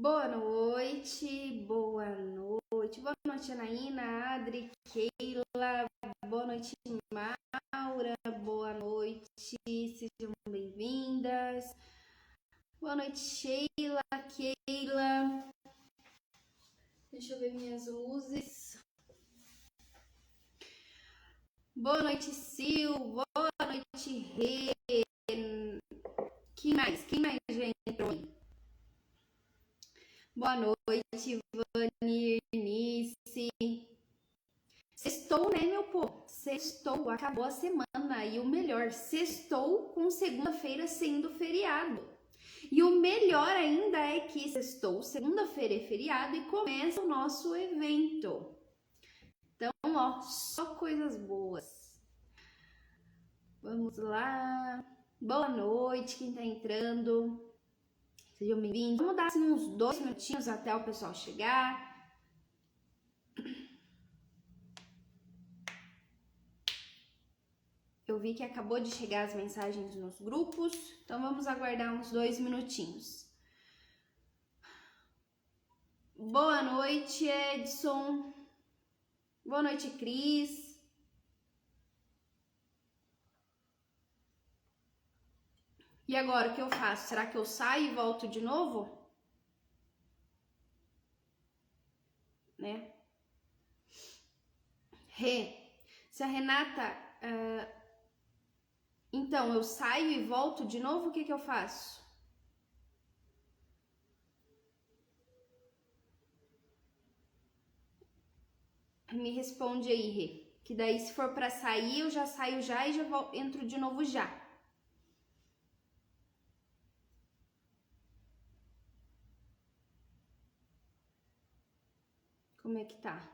Boa noite, boa noite. Boa noite, Anaína, Adri, Keila. Boa noite, Maura. Boa noite, sejam bem-vindas. Boa noite, Sheila, Keila. Deixa eu ver minhas luzes. Boa noite, Sil. Boa noite, Rê. Quem mais já entrou aí? Boa noite, Vani, Eunice. Sextou, né, meu povo? Sextou, acabou a semana. E o melhor, sextou com segunda-feira sendo feriado. E o melhor ainda é que sextou, segunda-feira é feriado e começa o nosso evento. Então, ó, só coisas boas. Vamos lá. Boa noite, quem tá entrando. Sejam bem-vindos. Vamos dar assim, uns 2 minutinhos até o pessoal chegar. Eu vi que acabou de chegar as mensagens nos grupos, então vamos aguardar uns 2 minutinhos. Boa noite, Edson. Boa noite, Cris. E agora, o que eu faço? Será que eu saio e volto de novo? Né? Se a Renata... Então, eu saio e volto de novo, o que eu faço? Me responde aí, Rê. Que daí, se for pra sair, eu já saio já e já entro de novo já. Como é que tá?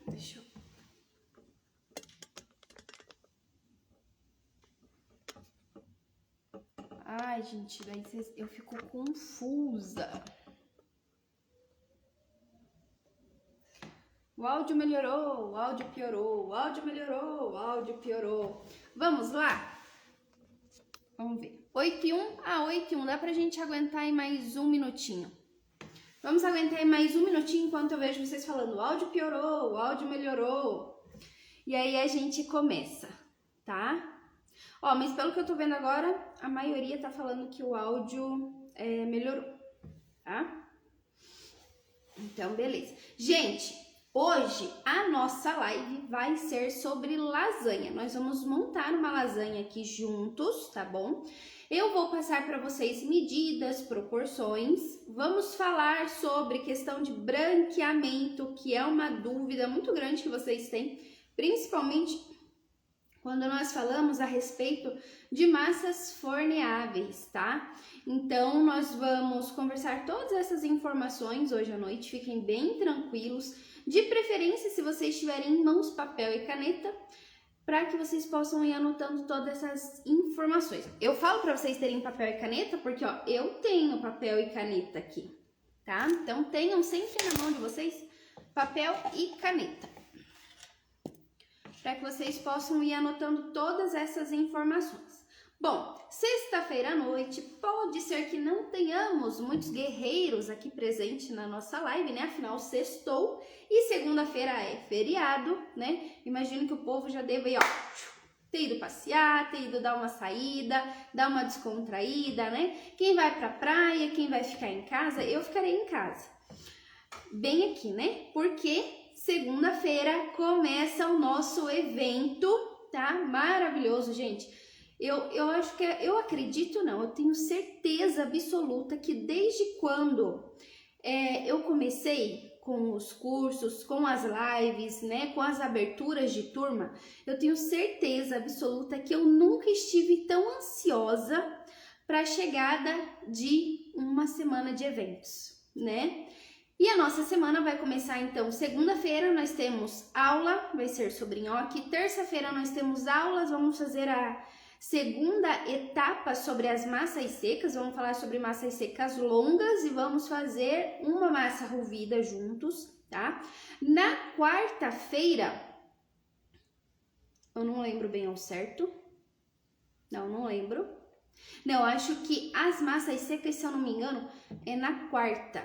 Deixa eu... Ai, gente, daí eu fico confusa. O áudio melhorou, o áudio piorou, o áudio melhorou, o áudio piorou. Vamos lá? Vamos ver. 8:01? 8:01. Dá pra gente aguentar aí mais um minutinho. Vamos aguentar aí mais um minutinho enquanto eu vejo vocês falando o áudio piorou, o áudio melhorou. E aí a gente começa, tá? Ó, mas pelo que eu tô vendo agora, a maioria tá falando que o áudio melhorou, tá? Então, beleza. Gente, hoje a nossa live vai ser sobre lasanha. Nós vamos montar uma lasanha aqui juntos, tá bom? Eu vou passar para vocês medidas, proporções. Vamos falar sobre questão de branqueamento, que é uma dúvida muito grande que vocês têm, principalmente quando nós falamos a respeito de massas forneáveis, tá? Então, nós vamos conversar todas essas informações hoje à noite, fiquem bem tranquilos. De preferência, se vocês tiverem em mãos papel e caneta, para que vocês possam ir anotando todas essas informações. Eu falo para vocês terem papel e caneta porque, ó, eu tenho papel e caneta aqui, tá? Então, tenham sempre na mão de vocês papel e caneta, para que vocês possam ir anotando todas essas informações. Bom, sexta-feira à noite, pode ser que não tenhamos muitos guerreiros aqui presentes na nossa live, né? Afinal, sextou e segunda-feira é feriado, né? Imagino que o povo já deva ir, ó, ter ido passear, ter ido dar uma saída, dar uma descontraída, né? Quem vai pra praia, quem vai ficar em casa, eu ficarei em casa. Bem aqui, né? Porque segunda-feira começa o nosso evento, tá? Maravilhoso, gente. Eu acho que, eu acredito não, eu tenho certeza absoluta que desde quando eu comecei com os cursos, com as lives, né, com as aberturas de turma, eu tenho certeza absoluta que eu nunca estive tão ansiosa para a chegada de uma semana de eventos, né? E a nossa semana vai começar então, segunda-feira nós temos aula, vai ser sobre nhoque, terça-feira nós temos aulas, vamos fazer a segunda etapa sobre as massas secas, vamos falar sobre massas secas longas e vamos fazer uma massa rovida juntos, tá? Na quarta-feira, eu não lembro bem ao certo, Não lembro. Não, acho que as massas secas, se eu não me engano, é na quarta.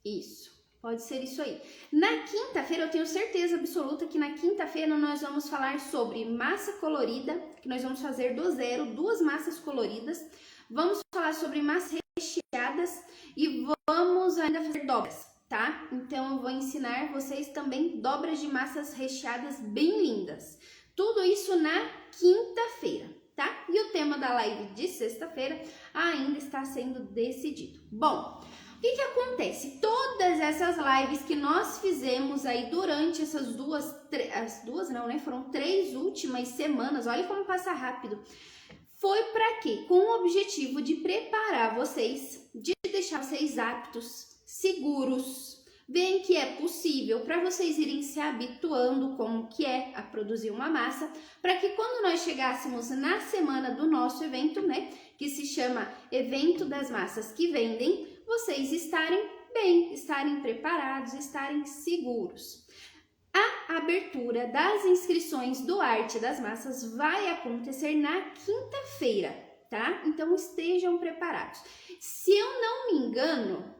Isso, pode ser isso aí. Na quinta-feira, eu tenho certeza absoluta que na quinta-feira nós vamos falar sobre massa colorida, que nós vamos fazer do zero, 2 massas coloridas. Vamos falar sobre massas recheadas e vamos ainda fazer dobras, tá? Então, eu vou ensinar vocês também dobras de massas recheadas bem lindas. Tudo isso na quinta-feira, tá? E o tema da live de sexta-feira ainda está sendo decidido. Bom, o que acontece? Todas essas lives que nós fizemos aí durante essas foram 3 últimas semanas, olha como passa rápido. Foi para quê? Com o objetivo de preparar vocês, de deixar vocês aptos, seguros, veem que é possível para vocês irem se habituando como que é a produzir uma massa, para que quando nós chegássemos na semana do nosso evento, né, que se chama Evento das Massas que Vendem, vocês estarem bem, estarem preparados, estarem seguros. A abertura das inscrições do Arte das Massas vai acontecer na quinta-feira, tá? Então estejam preparados. Se eu não me engano,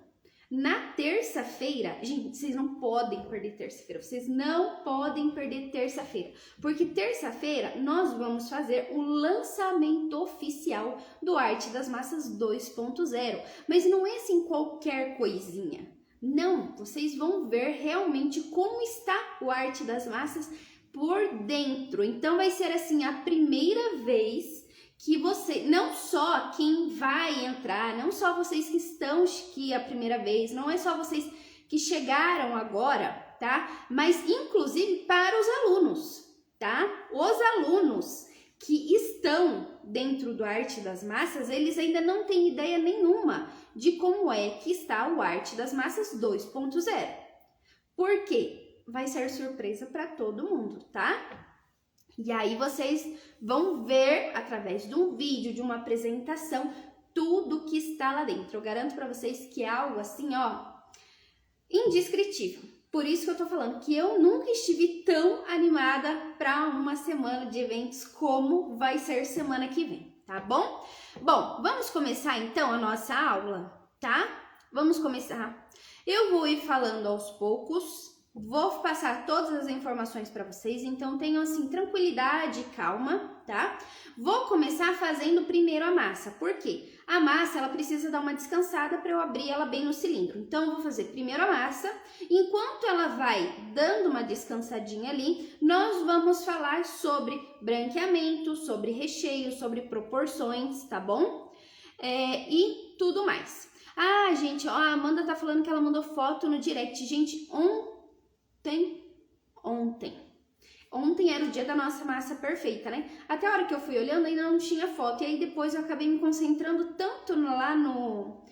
na terça-feira, gente, vocês não podem perder terça-feira, vocês não podem perder terça-feira, porque terça-feira nós vamos fazer o lançamento oficial do Arte das Massas 2.0, mas não é assim qualquer coisinha. Não, vocês vão ver realmente como está o Arte das Massas por dentro. Então vai ser assim a primeira vez que você, não só quem vai entrar, não só vocês que estão aqui a primeira vez, não é só vocês que chegaram agora, tá? Mas inclusive para os alunos, tá? Os alunos que estão dentro do Arte das Massas, eles ainda não têm ideia nenhuma de como é que está o Arte das Massas 2.0. Por quê? Vai ser surpresa para todo mundo, tá? E aí vocês vão ver através de um vídeo, de uma apresentação, tudo que está lá dentro. Eu garanto para vocês que é algo assim, ó, indescritível. Por isso que eu tô falando que eu nunca estive tão animada para uma semana de eventos como vai ser semana que vem, tá bom? Bom, vamos começar então a nossa aula, tá? Vamos começar. Eu vou ir falando aos poucos. Vou passar todas as informações para vocês, então tenham assim tranquilidade e calma, tá? Vou começar fazendo primeiro a massa, por quê? A massa ela precisa dar uma descansada para eu abrir ela bem no cilindro. Então eu vou fazer primeiro a massa, enquanto ela vai dando uma descansadinha ali, nós vamos falar sobre branqueamento, sobre recheio, sobre proporções, tá bom? E tudo mais. Ah, gente, ó, a Amanda tá falando que ela mandou foto no direct, gente, Ontem era o dia da nossa massa perfeita, né? Até a hora que eu fui olhando ainda não tinha foto. E aí depois eu acabei me concentrando tanto lá no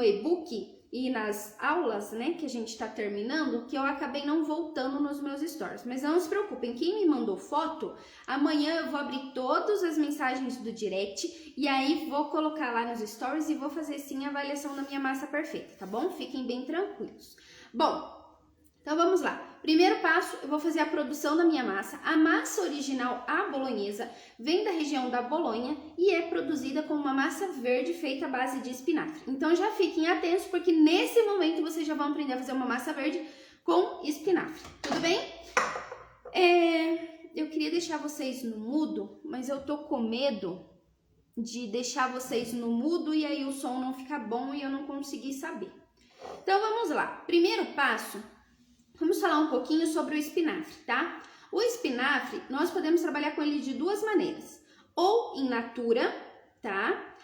e-book e nas aulas, né, que a gente tá terminando, que eu acabei não voltando nos meus stories. Mas não se preocupem, quem me mandou foto, amanhã eu vou abrir todas as mensagens do direct e aí vou colocar lá nos stories e vou fazer sim a avaliação da minha massa perfeita, tá bom? Fiquem bem tranquilos. Bom, então vamos lá. Primeiro passo, eu vou fazer a produção da minha massa. A massa original, a bolonhesa, vem da região da Bolonha e é produzida com uma massa verde feita à base de espinafre. Então já fiquem atentos porque nesse momento vocês já vão aprender a fazer uma massa verde com espinafre. Tudo bem? Eu queria deixar vocês no mudo, mas eu tô com medo de deixar vocês no mudo e aí o som não ficar bom e eu não conseguir saber. Então vamos lá. Primeiro passo, vamos falar um pouquinho sobre o espinafre, tá? O espinafre, nós podemos trabalhar com ele de 2 maneiras. Ou in natura, tá?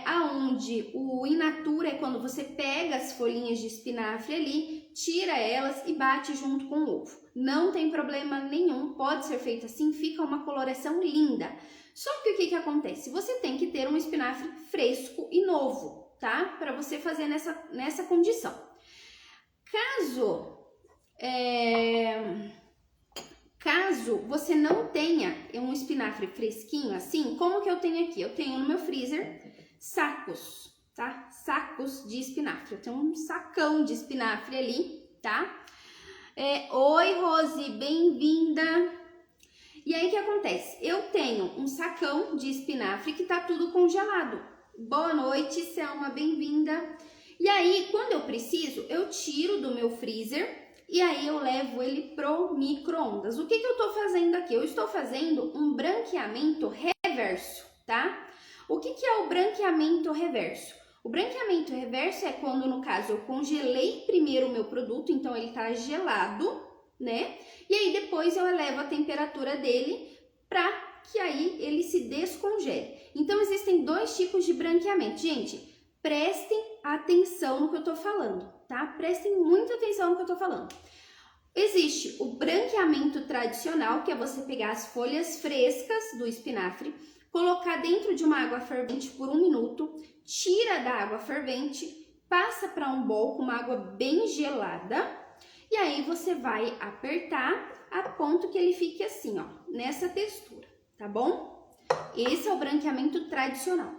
Aonde o in natura é quando você pega as folhinhas de espinafre ali, tira elas e bate junto com o ovo. Não tem problema nenhum, pode ser feito assim, fica uma coloração linda. Só que o que acontece? Você tem que ter um espinafre fresco e novo, tá? Para você fazer nessa condição. Caso você não tenha um espinafre fresquinho assim, como que eu tenho aqui? Eu tenho no meu freezer sacos, tá? Sacos de espinafre. Eu tenho um sacão de espinafre ali, tá? Oi, Rose, bem-vinda! E aí, o que acontece? Eu tenho um sacão de espinafre que tá tudo congelado. Boa noite, Selma, bem-vinda. E aí, quando eu preciso, eu tiro do meu freezer e aí eu levo ele pro micro-ondas. O que eu tô fazendo aqui? Eu estou fazendo um branqueamento reverso, tá? O que é o branqueamento reverso? O branqueamento reverso é quando, no caso, eu congelei primeiro o meu produto, então ele tá gelado, né? E aí depois eu elevo a temperatura dele para que aí ele se descongele. Então existem dois tipos de branqueamento. Gente, prestem atenção no que eu tô falando, tá? Prestem muita atenção no que eu tô falando. Existe o branqueamento tradicional, que é você pegar as folhas frescas do espinafre, colocar dentro de uma água fervente por 1 minuto, tira da água fervente, passa para um bowl com uma água bem gelada e aí você vai apertar a ponto que ele fique assim, ó, nessa textura, tá bom? Esse é o branqueamento tradicional.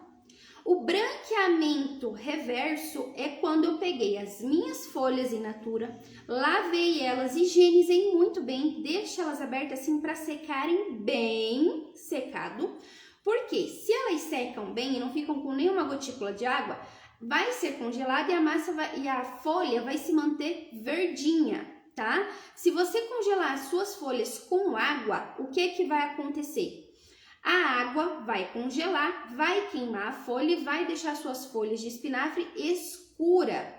O branqueamento reverso é quando eu peguei as minhas folhas in natura, lavei elas, higienizei muito bem, deixo elas abertas assim para secarem bem secado, porque se elas secam bem e não ficam com nenhuma gotícula de água, vai ser congelada e a massa e a folha vai se manter verdinha, tá? Se você congelar as suas folhas com água, o que vai acontecer? A água vai congelar, vai queimar a folha e vai deixar suas folhas de espinafre escura,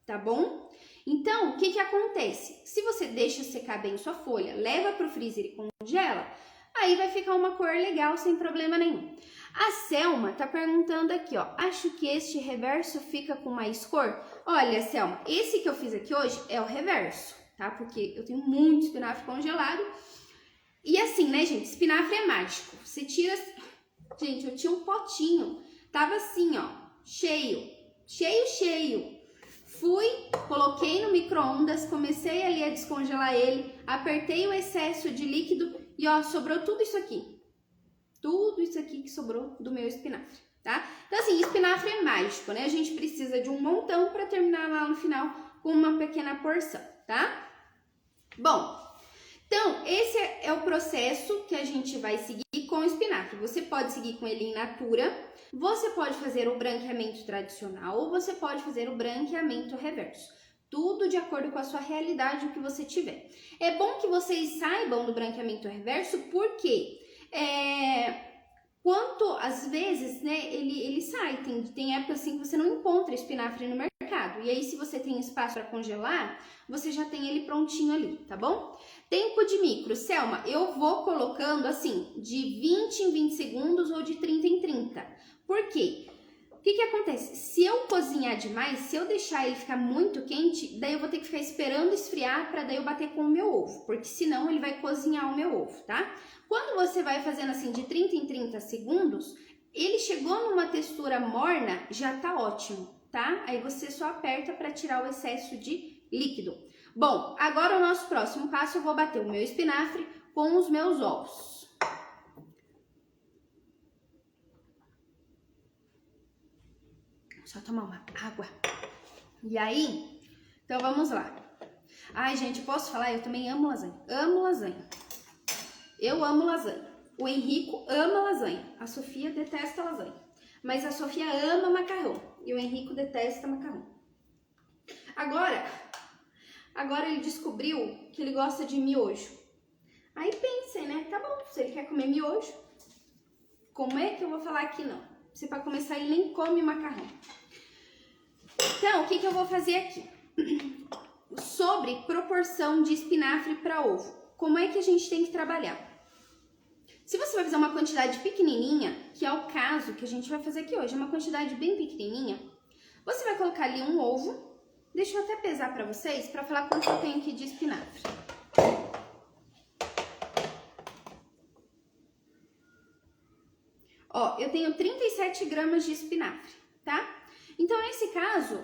tá bom? Então, o que acontece? Se você deixa secar bem sua folha, leva para o freezer e congela, aí vai ficar uma cor legal sem problema nenhum. A Selma tá perguntando aqui, ó, acho que este reverso fica com mais cor? Olha, Selma, esse que eu fiz aqui hoje é o reverso, tá? Porque eu tenho muito espinafre congelado. E assim, né, gente, espinafre é mágico. Você tira... Gente, eu tinha um potinho, tava assim, ó, cheio. Fui, coloquei no micro-ondas, comecei ali a descongelar ele, apertei o excesso de líquido e, ó, sobrou tudo isso aqui. Tudo isso aqui que sobrou do meu espinafre, tá? Então, assim, espinafre é mágico, né? A gente precisa de um montão para terminar lá no final com uma pequena porção, tá? Bom... Então, esse é o processo que a gente vai seguir com o espinafre. Você pode seguir com ele in natura, você pode fazer o branqueamento tradicional ou você pode fazer o branqueamento reverso. Tudo de acordo com a sua realidade, o que você tiver. É bom que vocês saibam do branqueamento reverso, porque quanto às vezes, né, ele sai, tem época assim que você não encontra espinafre no mercado. E aí, se você tem espaço para congelar, você já tem ele prontinho ali, tá bom? Tempo de micro, Selma, eu vou colocando assim, de 20 em 20 segundos ou de 30 em 30. Por quê? O que acontece? Se eu cozinhar demais, se eu deixar ele ficar muito quente, daí eu vou ter que ficar esperando esfriar para daí eu bater com o meu ovo, porque senão ele vai cozinhar o meu ovo, tá? Quando você vai fazendo assim de 30 em 30 segundos, ele chegou numa textura morna, já tá ótimo, tá? Aí você só aperta para tirar o excesso de líquido. Bom, agora o nosso próximo passo, eu vou bater o meu espinafre com os meus ovos. Só tomar uma água. E aí, então vamos lá. Ai, gente, posso falar? Eu também amo lasanha. Amo lasanha. Eu amo lasanha. O Henrico ama lasanha. A Sofia detesta lasanha. Mas a Sofia ama macarrão. E o Henrico detesta macarrão. Agora ele descobriu que ele gosta de miojo. Aí pensei, né? Tá bom, se ele quer comer miojo, como é que eu vou falar que não? Se para começar ele nem come macarrão. Então, o que eu vou fazer aqui? Sobre proporção de espinafre para ovo. Como é que a gente tem que trabalhar? Se você vai fazer uma quantidade pequenininha, que é o caso que a gente vai fazer aqui hoje, uma quantidade bem pequenininha, você vai colocar ali um ovo. Deixa eu até pesar para vocês, para falar quanto eu tenho aqui de espinafre. Ó, eu tenho 37 gramas de espinafre, tá? Então, nesse caso,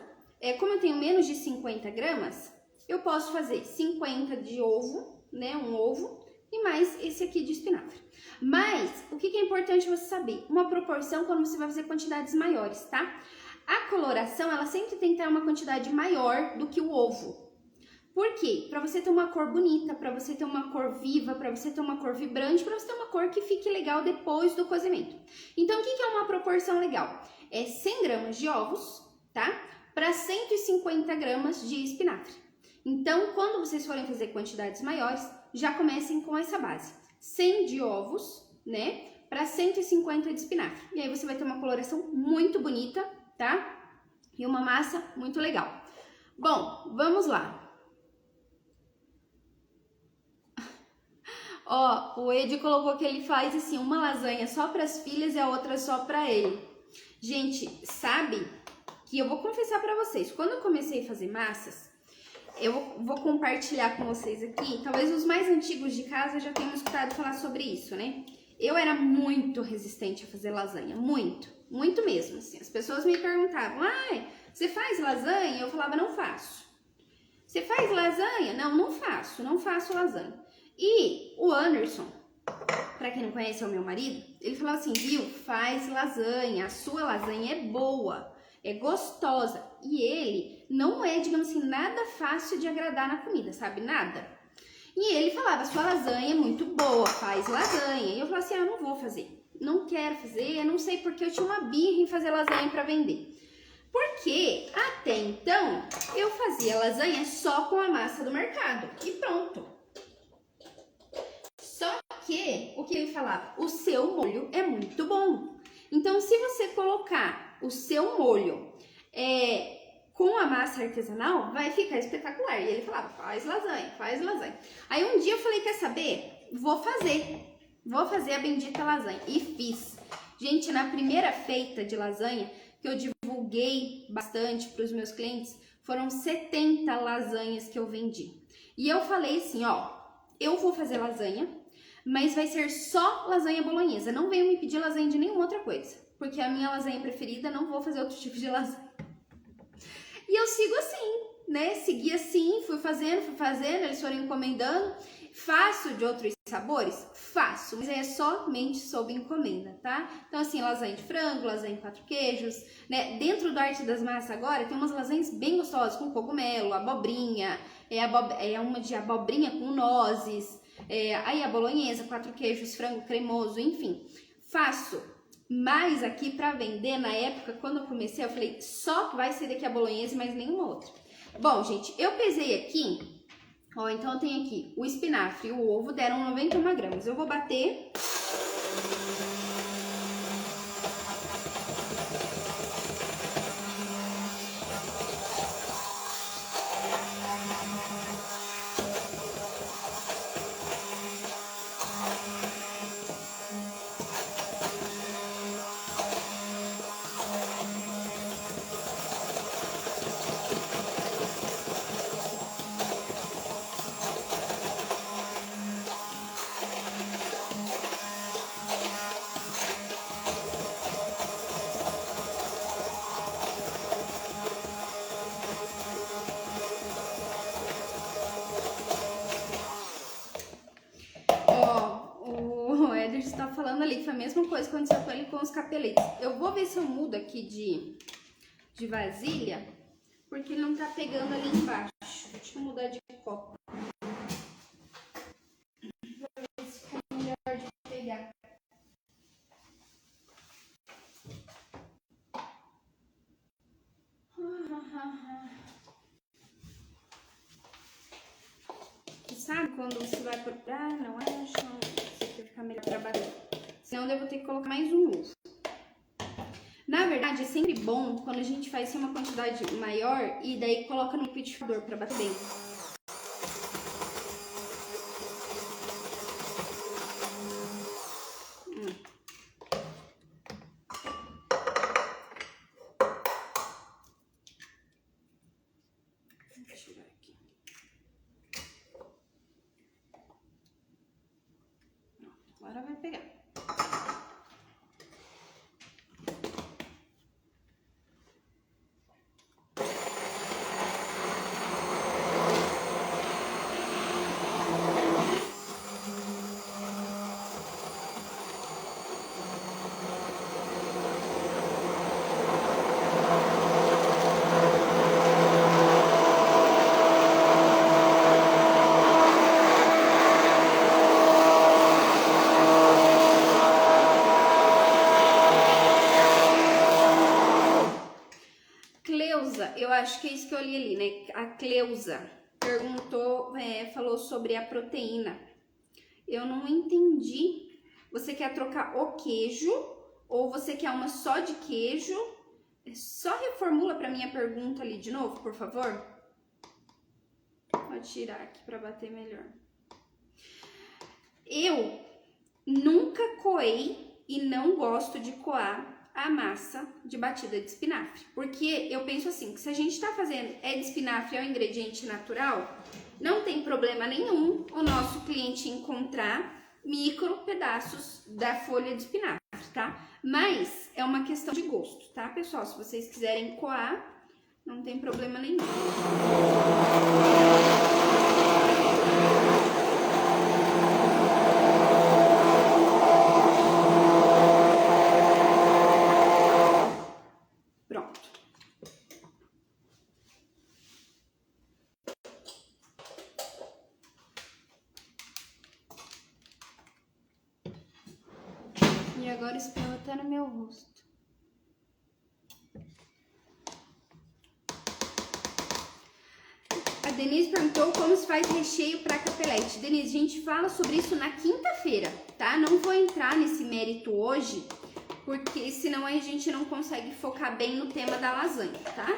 como eu tenho menos de 50 gramas, eu posso fazer 50 de ovo, né? Um ovo, e mais esse aqui de espinafre. Mas, o que é importante você saber? Uma proporção quando você vai fazer quantidades maiores, tá? A coloração, ela sempre tem que ter uma quantidade maior do que o ovo. Por quê? Para você ter uma cor bonita, para você ter uma cor viva, para você ter uma cor vibrante, para você ter uma cor que fique legal depois do cozimento. Então, o que é uma proporção legal? É 100 gramas de ovos, tá? Para 150 gramas de espinafre. Então, quando vocês forem fazer quantidades maiores, já comecem com essa base. 100 de ovos, né? Para 150 de espinafre. E aí você vai ter uma coloração muito bonita, tá? E uma massa muito legal. Bom, vamos lá. Ó, o Ed colocou que ele faz assim, uma lasanha só para as filhas e a outra só para ele. Gente, sabe que eu vou confessar para vocês, quando eu comecei a fazer massas, eu vou compartilhar com vocês aqui, talvez os mais antigos de casa já tenham escutado falar sobre isso, né? Eu era muito resistente a fazer lasanha, muito mesmo, assim. As pessoas me perguntavam, ai, você faz lasanha? Eu falava, não faço. Você faz lasanha? Não faço lasanha. E o Anderson, pra quem não conhece, é o meu marido, ele falou assim, viu, faz lasanha, a sua lasanha é boa, é gostosa. E ele não é, digamos assim, nada fácil de agradar na comida, sabe? Nada. E ele falava, sua lasanha é muito boa, faz lasanha. E eu falava assim, eu não vou fazer, não quero fazer, não sei porque eu tinha uma birra em fazer lasanha pra vender. Porque até então eu fazia lasanha só com a massa do mercado e pronto. Só que, o que ele falava? O seu molho é muito bom. Então, se você colocar o seu molho com a massa artesanal, vai ficar espetacular. E ele falava, faz lasanha, faz lasanha. Aí um dia eu falei, quer saber? Vou fazer a bendita lasanha. E fiz. Gente, na primeira feita de lasanha, que eu divulguei bastante para os meus clientes, foram 70 lasanhas que eu vendi. E eu falei assim, ó, eu vou fazer lasanha, mas vai ser só lasanha bolonhesa. Não venham me pedir lasanha de nenhuma outra coisa, porque é a minha lasanha preferida, não vou fazer outro tipo de lasanha. E eu sigo assim, né? Segui assim, fui fazendo, eles foram encomendando. Faço de outros sabores? Faço, mas é somente sob encomenda, tá? Então, assim, lasanha de frango, lasanha de 4 queijos, né? Dentro do Arte das Massas agora, tem umas lasanhas bem gostosas, com cogumelo, abobrinha, uma de abobrinha com nozes, aí a bolonhesa, 4 queijos, frango cremoso, enfim. Faço, mas aqui pra vender, na época, quando eu comecei, eu falei, só vai ser daqui a bolonhesa e mais nenhuma outra. Bom, gente, eu pesei aqui... Ó, então eu tenho aqui o espinafre e o ovo deram 91 gramas. Eu vou bater. Tá falando ali que foi a mesma coisa que aconteceu com ele com os capeletes. Eu vou ver se eu mudo aqui de vasilha, porque ele não tá pegando ali embaixo. Deixa eu mudar de copo. Vou ver se fica melhor de pegar. Sabe quando você vai por... Ah, não acho... Ficar melhor pra bater. Senão eu devo ter que colocar mais um ovo. Na verdade, é sempre bom quando a gente faz uma quantidade maior e daí coloca no liquidificador pra bater bem. Deixa eu tirar aqui. Agora vai pegar. eu acho que é isso que eu li ali, né? A Cleusa perguntou, falou sobre a proteína. Eu não entendi. Você quer trocar o queijo ou você quer uma só de queijo? Só reformula para mim a pergunta ali de novo, por favor. Vou tirar aqui para bater melhor. Eu nunca coei e não gosto de coar a massa de batida de espinafre, porque eu penso assim, que se a gente tá fazendo de espinafre, é um ingrediente natural, não tem problema nenhum o nosso cliente encontrar micro pedaços da folha de espinafre, tá? Mas é uma questão de gosto, tá, pessoal? Se vocês quiserem coar, não tem problema nenhum. E agora espirrou até no meu rosto. A Denise perguntou como se faz recheio para capelete. Denise, a gente fala sobre isso na quinta-feira, tá? Não vou entrar nesse mérito hoje, porque senão a gente não consegue focar bem no tema da lasanha, tá?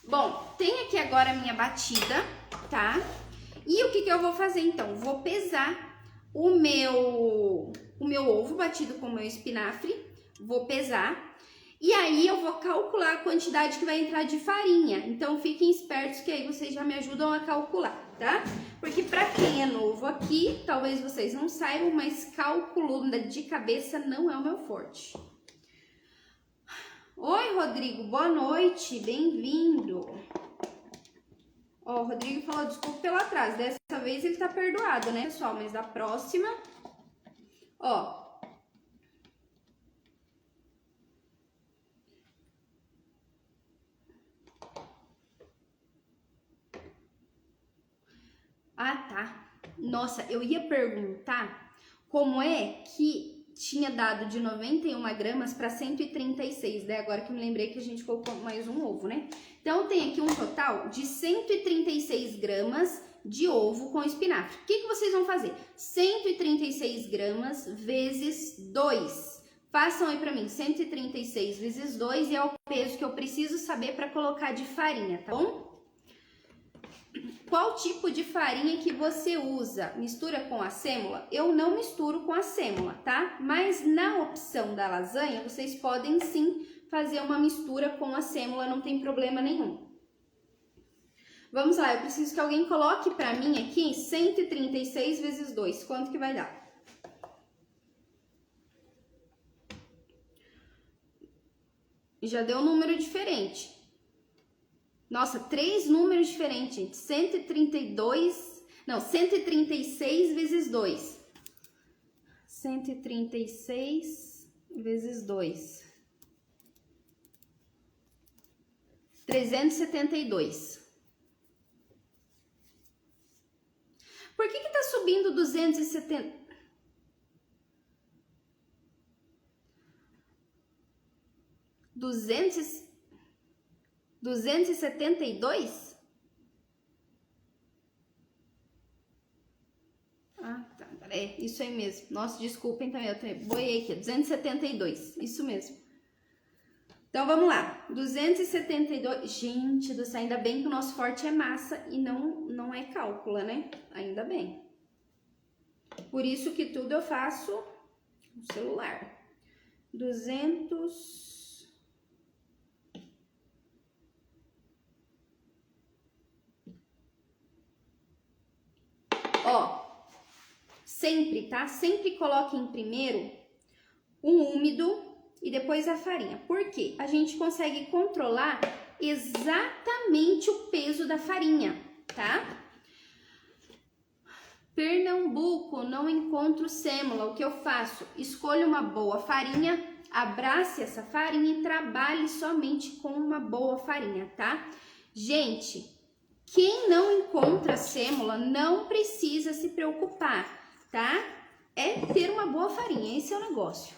Bom, tem aqui agora a minha batida, tá? E o que eu vou fazer então? Vou pesar o meu ovo batido com o meu espinafre, vou pesar, e aí eu vou calcular a quantidade que vai entrar de farinha. Então fiquem espertos que aí vocês já me ajudam a calcular, tá? Porque pra quem é novo aqui, talvez vocês não saibam, mas cálculo de cabeça não é o meu forte. Oi, Rodrigo, boa noite, bem-vindo. Ó, o Rodrigo falou, desculpa pelo atraso, dessa vez ele tá perdoado, né, pessoal? Mas da próxima, ó. Ah, tá. Nossa, eu ia perguntar como é que tinha dado de 91 gramas para 136, daí agora que eu me lembrei que a gente colocou mais um ovo, né? Então, tem aqui um total de 136 gramas de ovo com espinafre. O que vocês vão fazer? 136 gramas vezes 2. Façam aí pra mim, 136 vezes 2 é o peso que eu preciso saber para colocar de farinha, tá bom? Qual tipo de farinha que você usa? Mistura com a sêmola? Eu não misturo com a sêmola, tá? Mas na opção da lasanha, vocês podem sim fazer uma mistura com a sêmola, não tem problema nenhum. Vamos lá, eu preciso que alguém coloque pra mim aqui 136 vezes 2. Quanto que vai dar? Já deu um número diferente. Nossa, 3 números diferentes, gente. 136 vezes 2. 136 vezes 2. 372. Por que tá subindo 270? 272? Ah, tá. É, isso aí mesmo. Nossa, desculpem também, eu boiei aqui. 272, isso mesmo. Então, vamos lá. 272. Gente do céu, ainda bem que o nosso forte é massa e não é cálculo, né? Ainda bem. Por isso que tudo eu faço no celular. 200... Ó, sempre, tá? Sempre coloquem primeiro o úmido e depois a farinha. Por quê? A gente consegue controlar exatamente o peso da farinha, tá? Pernambuco, não encontro sêmola. O que eu faço? Escolho uma boa farinha, abrace essa farinha e trabalhe somente com uma boa farinha, tá? Gente, quem não encontra sêmola não precisa se preocupar, tá? É ter uma boa farinha, esse é o negócio.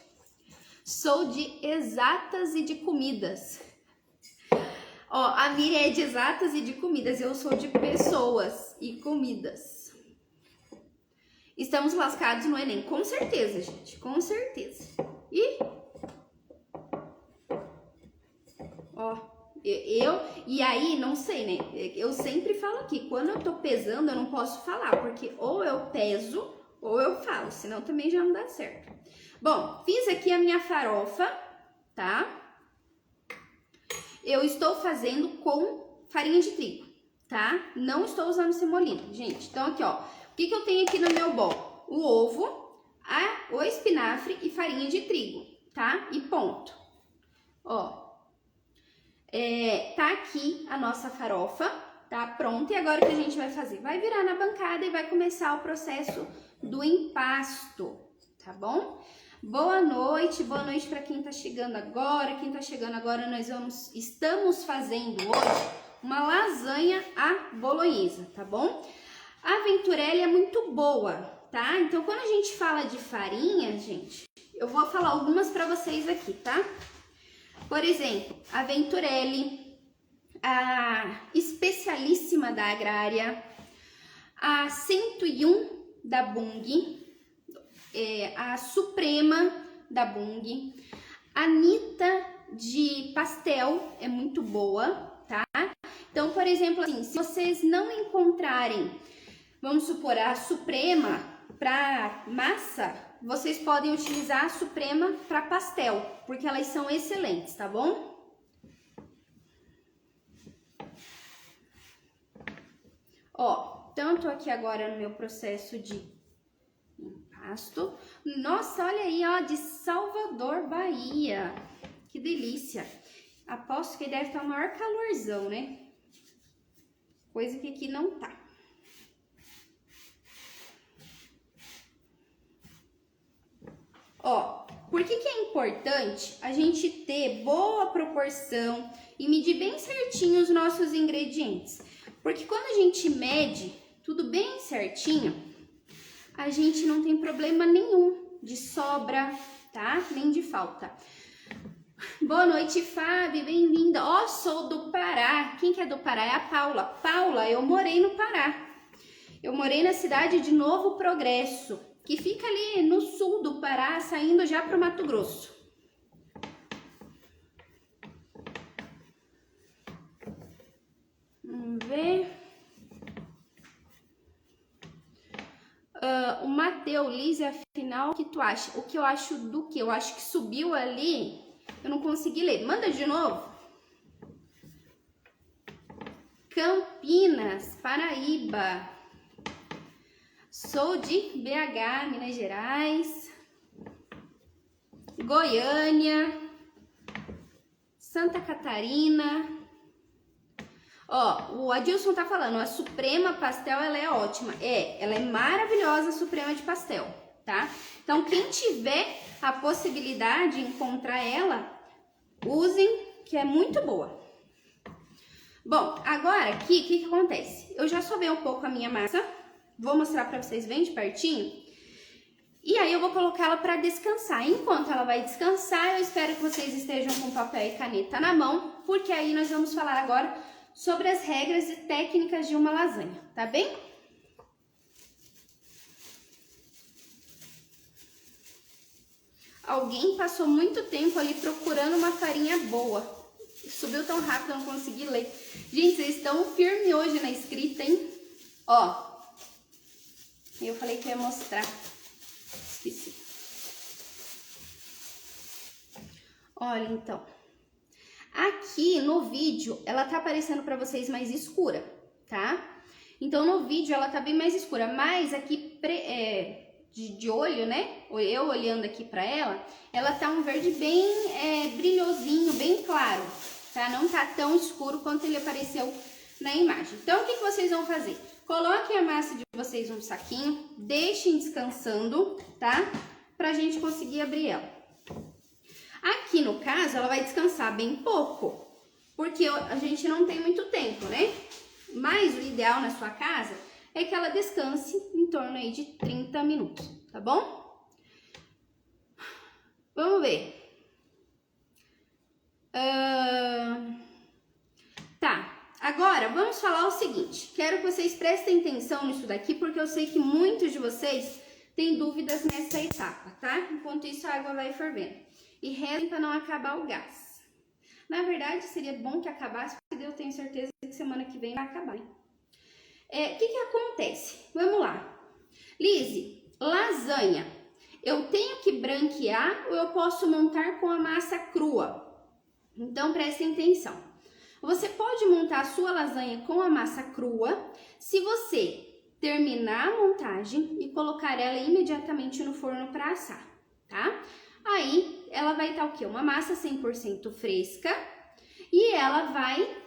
Sou de exatas e de comidas. Ó, a Miriam é de exatas e de comidas, eu sou de pessoas e comidas. Estamos lascados no Enem, com certeza, gente, com certeza. Ó, e aí, não sei, né? Eu sempre falo aqui, quando eu tô pesando, eu não posso falar, porque ou eu peso ou eu falo, senão também já não dá certo. Bom, fiz aqui a minha farofa, tá? Eu estou fazendo com farinha de trigo, tá? Não estou usando semolina, gente. Então, aqui, ó, o que eu tenho aqui no meu bol? O ovo, o espinafre e farinha de trigo, tá? E ponto. Ó, tá aqui a nossa farofa, tá pronta. E agora o que a gente vai fazer? Vai virar na bancada e vai começar o processo do empasto, tá bom? Boa noite para quem tá chegando agora. Quem tá chegando agora, estamos fazendo hoje uma lasanha à bolonhesa, tá bom? A Venturelli é muito boa, tá? Então, quando a gente fala de farinha, gente, eu vou falar algumas para vocês aqui, tá? Por exemplo, a Venturelli, a especialíssima da Agrária, a 101 da Bung, a Suprema da Bung, a Anitta de pastel é muito boa, tá? Então, por exemplo, assim, se vocês não encontrarem, vamos supor, a Suprema para massa, vocês podem utilizar a Suprema para pastel, porque elas são excelentes, tá bom? Ó, tanto aqui agora no meu processo de empasto. Nossa, olha aí, ó, de Salvador, Bahia. Que delícia. Aposto que deve estar o maior calorzão, né? Coisa que aqui não tá. Ó, por que é importante a gente ter boa proporção e medir bem certinho os nossos ingredientes? Porque quando a gente mede tudo bem certinho, a gente não tem problema nenhum de sobra, tá? Nem de falta. Boa noite, Fábio, bem-vinda. Ó, sou do Pará. Quem que é do Pará? É a Paula. Paula, eu morei no Pará. Eu morei na cidade de Novo Progresso, que fica ali no sul do Pará, saindo já para o Mato Grosso. Vamos ver. O Mateu, Lise, afinal, o que tu acha? O que eu acho do que? Eu acho que subiu ali, eu não consegui ler. Manda de novo. Campinas, Paraíba. Sou de BH, Minas Gerais. Goiânia. Santa Catarina. Ó, o Adilson tá falando, a Suprema Pastel, ela é ótima. Ela é maravilhosa, a Suprema de Pastel, tá? Então, quem tiver a possibilidade de encontrar ela, usem, que é muito boa. Bom, agora aqui, o que acontece? Eu já sovei um pouco a minha massa, vou mostrar pra vocês bem de pertinho. E aí eu vou colocá-la para descansar. Enquanto ela vai descansar, eu espero que vocês estejam com papel e caneta na mão, porque aí nós vamos falar agora sobre as regras e técnicas de uma lasanha, tá bem? Alguém passou muito tempo ali procurando uma farinha boa. Subiu tão rápido, eu não consegui ler. Gente, vocês estão firmes hoje na escrita, hein? Ó, eu falei que ia mostrar. Esqueci. Olha, então. Aqui no vídeo, ela tá aparecendo pra vocês mais escura, tá? Então, no vídeo, ela tá bem mais escura. Mas aqui, de olho, né? Eu olhando aqui pra ela, ela tá um verde bem brilhosinho, bem claro, tá? Não tá tão escuro quanto ele apareceu na imagem. Então, o que vocês vão fazer? Coloquem a massa de vocês num saquinho, deixem descansando, tá? Pra gente conseguir abrir ela. Aqui, no caso, ela vai descansar bem pouco, porque a gente não tem muito tempo, né? Mas o ideal na sua casa é que ela descanse em torno aí de 30 minutos, tá bom? Vamos ver. Agora, vamos falar o seguinte. Quero que vocês prestem atenção nisso daqui, porque eu sei que muitos de vocês têm dúvidas nessa etapa, tá? Enquanto isso, a água vai fervendo. E rezem para não acabar o gás. Na verdade, seria bom que acabasse, porque eu tenho certeza que semana que vem vai acabar, hein? O que acontece? Vamos lá. Lise, lasanha. Eu tenho que branquear ou eu posso montar com a massa crua? Então, prestem atenção. Você pode montar a sua lasanha com a massa crua se você terminar a montagem e colocar ela imediatamente no forno para assar, tá? Aí, ela vai estar o quê? Uma massa 100% fresca e ela vai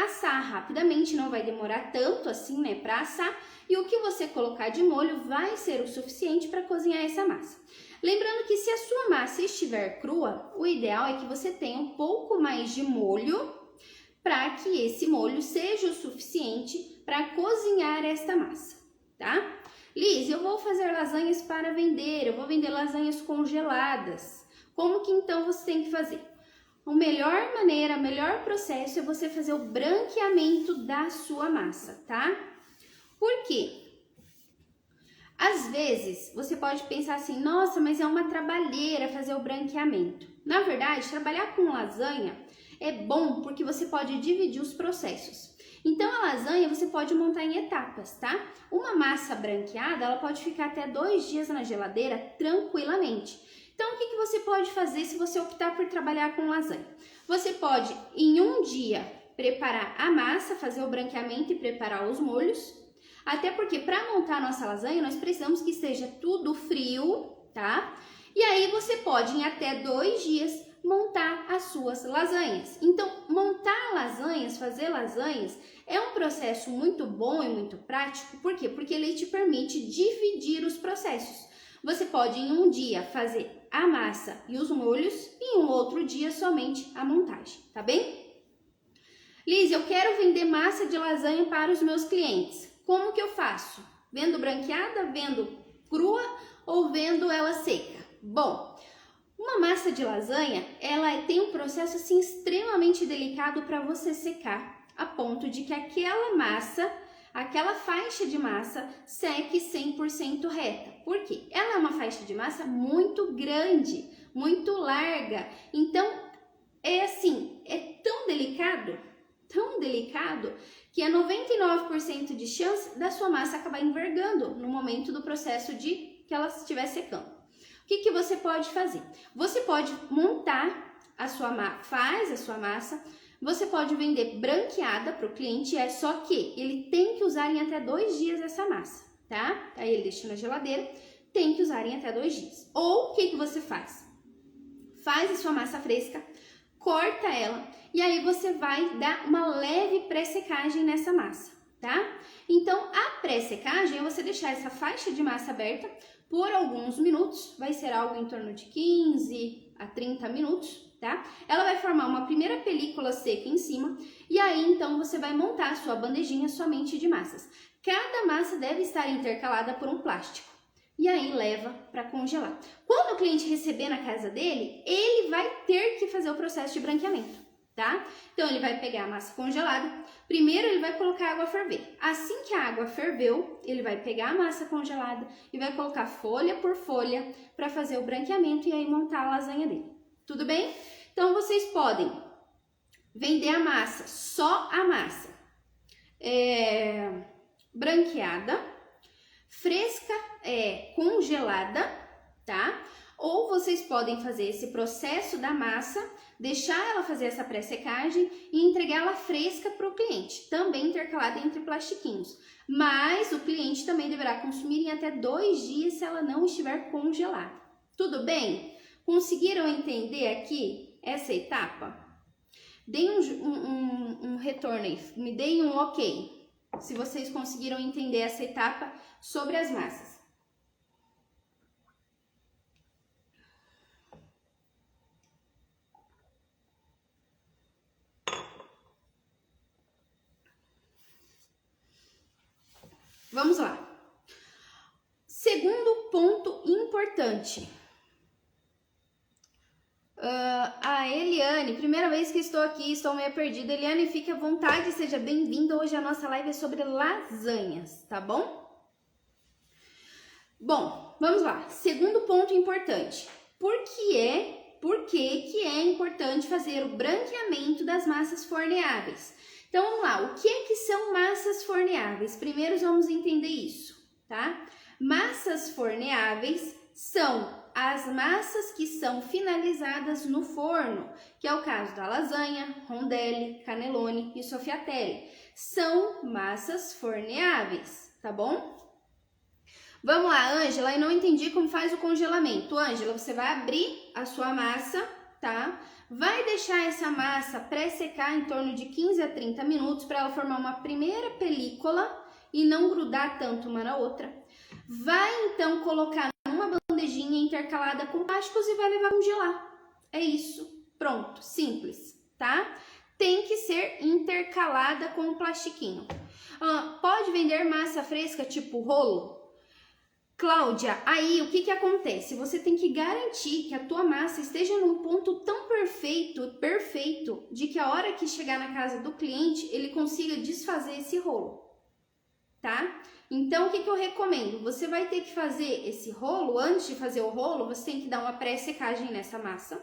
assar rapidamente, não vai demorar tanto assim, né, para assar. E o que você colocar de molho vai ser o suficiente para cozinhar essa massa. Lembrando que se a sua massa estiver crua, o ideal é que você tenha um pouco mais de molho para que esse molho seja o suficiente para cozinhar esta massa, tá? Liz, eu vou fazer lasanhas para vender, eu vou vender lasanhas congeladas. Como que então você tem que fazer? A melhor maneira, o melhor processo é você fazer o branqueamento da sua massa, tá? Por quê? Às vezes, você pode pensar assim, nossa, mas é uma trabalheira fazer o branqueamento. Na verdade, trabalhar com lasanha é bom porque você pode dividir os processos. Então, a lasanha você pode montar em etapas, tá? Uma massa branqueada, ela pode ficar até 2 dias na geladeira tranquilamente. Então, o que você pode fazer se você optar por trabalhar com lasanha? Você pode, em um dia, preparar a massa, fazer o branqueamento e preparar os molhos. Até porque, para montar a nossa lasanha, nós precisamos que esteja tudo frio, tá? E aí, você pode, em até 2 dias, montar as suas lasanhas. Então, montar lasanhas, fazer lasanhas, é um processo muito bom e muito prático. Por quê? Porque ele te permite dividir os processos. Você pode, em um dia, fazer a massa e os molhos e em um outro dia somente a montagem, tá bem? Liz, eu quero vender massa de lasanha para os meus clientes. Como que eu faço? Vendo branqueada, vendo crua ou vendo ela seca? Bom, uma massa de lasanha, ela tem um processo assim extremamente delicado para você secar, a ponto de que aquela massa, aquela faixa de massa seque 100% reta. Por quê? Ela é uma faixa de massa muito grande, muito larga. Então, é tão delicado, que é 99% de chance da sua massa acabar envergando no momento do processo de que ela estiver secando. O que você pode fazer? Você pode montar a sua massa, você pode vender branqueada para o cliente, só que ele tem que usar em até 2 dias essa massa, tá? Aí ele deixa na geladeira, tem que usar em até 2 dias. Ou o que você faz? Faz a sua massa fresca, corta ela e aí você vai dar uma leve pré-secagem nessa massa, tá? Então, a pré-secagem é você deixar essa faixa de massa aberta por alguns minutos, vai ser algo em torno de 15 a 30 minutos, tá? Ela vai formar uma primeira película seca em cima e aí então você vai montar a sua bandejinha somente de massas. Cada massa deve estar intercalada por um plástico e aí leva para congelar. Quando o cliente receber na casa dele, ele vai ter que fazer o processo de branqueamento, tá? Então ele vai pegar a massa congelada, primeiro ele vai colocar a água a ferver. Assim que a água ferveu, ele vai pegar a massa congelada e vai colocar folha por folha para fazer o branqueamento e aí montar a lasanha dele. Tudo bem? Então vocês podem vender a massa, só a massa, branqueada, fresca, congelada, tá? Ou vocês podem fazer esse processo da massa, deixar ela fazer essa pré-secagem e entregá-la fresca para o cliente, também intercalada entre plastiquinhos. Mas o cliente também deverá consumir em até 2 dias se ela não estiver congelada. Tudo bem? Conseguiram entender aqui essa etapa? Deem um retorno aí, me deem um ok, se vocês conseguiram entender essa etapa sobre as massas. Vamos lá. Segundo ponto importante. A Eliane, primeira vez que estou aqui, estou meio perdida. Eliane, fique à vontade, seja bem-vinda. Hoje a nossa live é sobre lasanhas, tá bom? Bom, vamos lá. Segundo ponto importante. Por que é importante fazer o branqueamento das massas forneáveis? Então, vamos lá. O que são massas forneáveis? Primeiro, vamos entender isso, tá? Massas forneáveis são as massas que são finalizadas no forno, que é o caso da lasanha, rondelli, cannelloni e soffiatelli. São massas forneáveis, tá bom? Vamos lá, Ângela, eu não entendi como faz o congelamento. Ângela, você vai abrir a sua massa, tá? Vai deixar essa massa pré-secar em torno de 15 a 30 minutos para ela formar uma primeira película e não grudar tanto uma na outra. Vai então colocar numa bandejinha intercalada com plásticos e vai levar a congelar. É isso, pronto, simples, tá? Tem que ser intercalada com o plastiquinho. Pode vender massa fresca tipo rolo? Cláudia, aí o que acontece? Você tem que garantir que a tua massa esteja num ponto tão perfeito, de que a hora que chegar na casa do cliente, ele consiga desfazer esse rolo, tá? Então, o que eu recomendo? Você vai ter que fazer esse rolo, antes de fazer o rolo, você tem que dar uma pré-secagem nessa massa.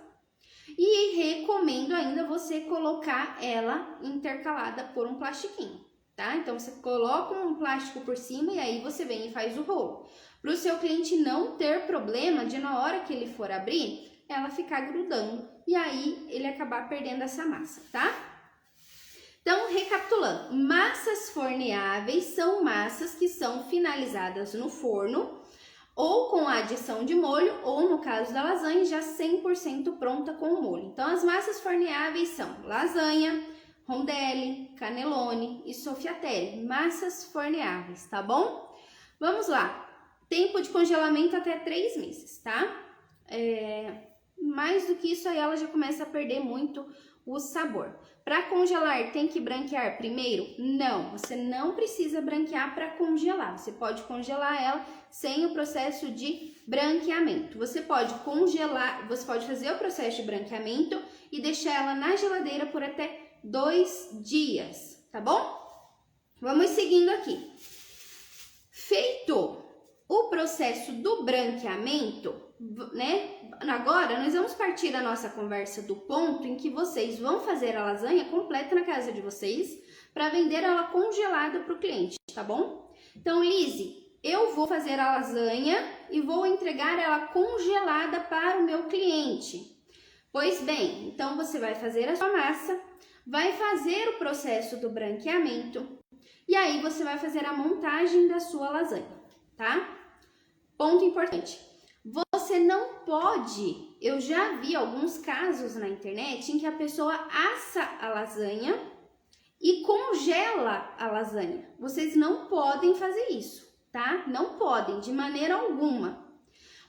E recomendo ainda você colocar ela intercalada por um plastiquinho, tá? Então, você coloca um plástico por cima e aí você vem e faz o rolo. Para o seu cliente não ter problema de na hora que ele for abrir, ela ficar grudando e aí ele acabar perdendo essa massa, tá? Então, recapitulando, massas forneáveis são massas que são finalizadas no forno ou com a adição de molho ou, no caso da lasanha, já 100% pronta com o molho. Então, as massas forneáveis são lasanha, rondelli, cannelloni e soffiatelli, massas forneáveis, tá bom? Vamos lá. Tempo de congelamento até 3 meses, tá? Mais do que isso, aí ela já começa a perder muito o sabor. Para congelar, tem que branquear primeiro? Não, você não precisa branquear para congelar. Você pode congelar ela sem o processo de branqueamento. Você pode congelar, você pode fazer o processo de branqueamento e deixar ela na geladeira por até 2 dias, tá bom? Vamos seguindo aqui. Feito o processo do branqueamento, né? Agora, nós vamos partir da nossa conversa do ponto em que vocês vão fazer a lasanha completa na casa de vocês para vender ela congelada para o cliente, tá bom? Então, Lise, eu vou fazer a lasanha e vou entregar ela congelada para o meu cliente. Pois bem, então você vai fazer a sua massa, vai fazer o processo do branqueamento e aí você vai fazer a montagem da sua lasanha, tá? Ponto importante, você não pode, eu já vi alguns casos na internet em que a pessoa assa a lasanha e congela a lasanha. Vocês não podem fazer isso, tá? Não podem, de maneira alguma.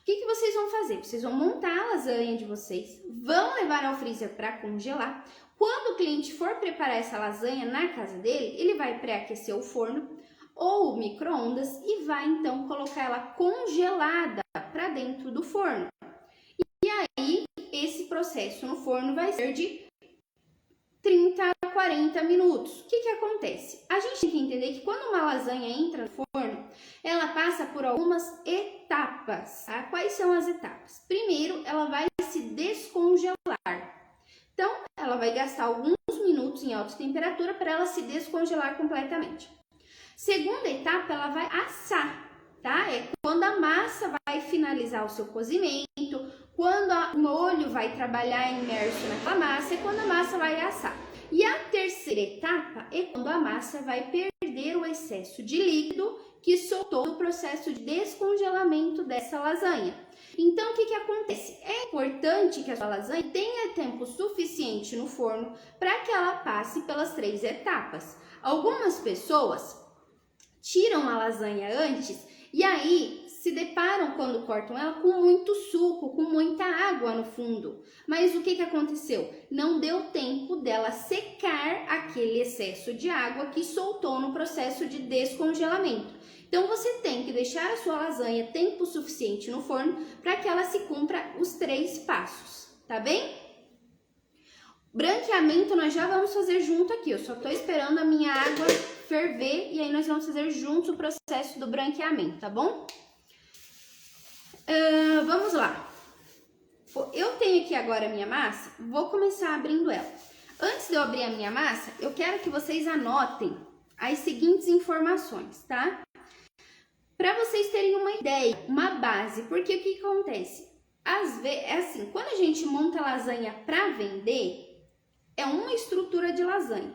O que vocês vão fazer? Vocês vão montar a lasanha de vocês, vão levar ao freezer para congelar. Quando o cliente for preparar essa lasanha na casa dele, ele vai pré-aquecer o forno ou micro-ondas e vai então colocar ela congelada para dentro do forno. E aí, esse processo no forno vai ser de 30 a 40 minutos. O que acontece? A gente tem que entender que quando uma lasanha entra no forno, ela passa por algumas etapas, tá? Quais são as etapas? Primeiro, ela vai se descongelar. Então, ela vai gastar alguns minutos em alta temperatura para ela se descongelar completamente. Segunda etapa, ela vai assar, tá? É quando a massa vai finalizar o seu cozimento, quando o molho vai trabalhar imerso naquela massa, é quando a massa vai assar. E a terceira etapa é quando a massa vai perder o excesso de líquido que soltou no processo de descongelamento dessa lasanha. Então, o que acontece? É importante que a sua lasanha tenha tempo suficiente no forno para que ela passe pelas 3 etapas. Algumas pessoas tiram a lasanha antes e aí se deparam quando cortam ela com muito suco, com muita água no fundo. Mas o que aconteceu? Não deu tempo dela secar aquele excesso de água que soltou no processo de descongelamento. Então, você tem que deixar a sua lasanha tempo suficiente no forno para que ela se cumpra os 3 passos, tá bem? Branqueamento nós já vamos fazer junto aqui, eu só tô esperando a minha água ferver e aí nós vamos fazer juntos o processo do branqueamento, tá bom? Vamos lá. Eu tenho aqui agora a minha massa, vou começar abrindo ela. Antes de eu abrir a minha massa, eu quero que vocês anotem as seguintes informações, tá? Para vocês terem uma ideia, uma base, porque o que acontece? Às vezes, é assim, quando a gente monta lasanha para vender, é uma estrutura de lasanha.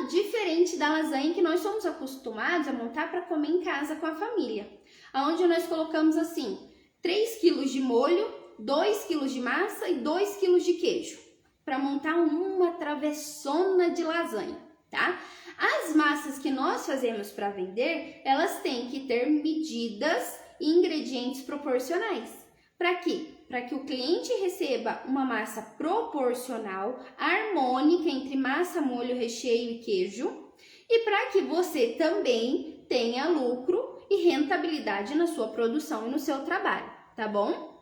Diferente da lasanha que nós somos acostumados a montar para comer em casa com a família. Onde nós colocamos assim, 3 kg de molho, 2 kg de massa e 2 kg de queijo. Para montar uma travessona de lasanha, tá? As massas que nós fazemos para vender, elas têm que ter medidas e ingredientes proporcionais. Para quê? Para que o cliente receba uma massa proporcional, harmônica entre massa, molho, recheio e queijo, e para que você também tenha lucro e rentabilidade na sua produção e no seu trabalho, tá bom?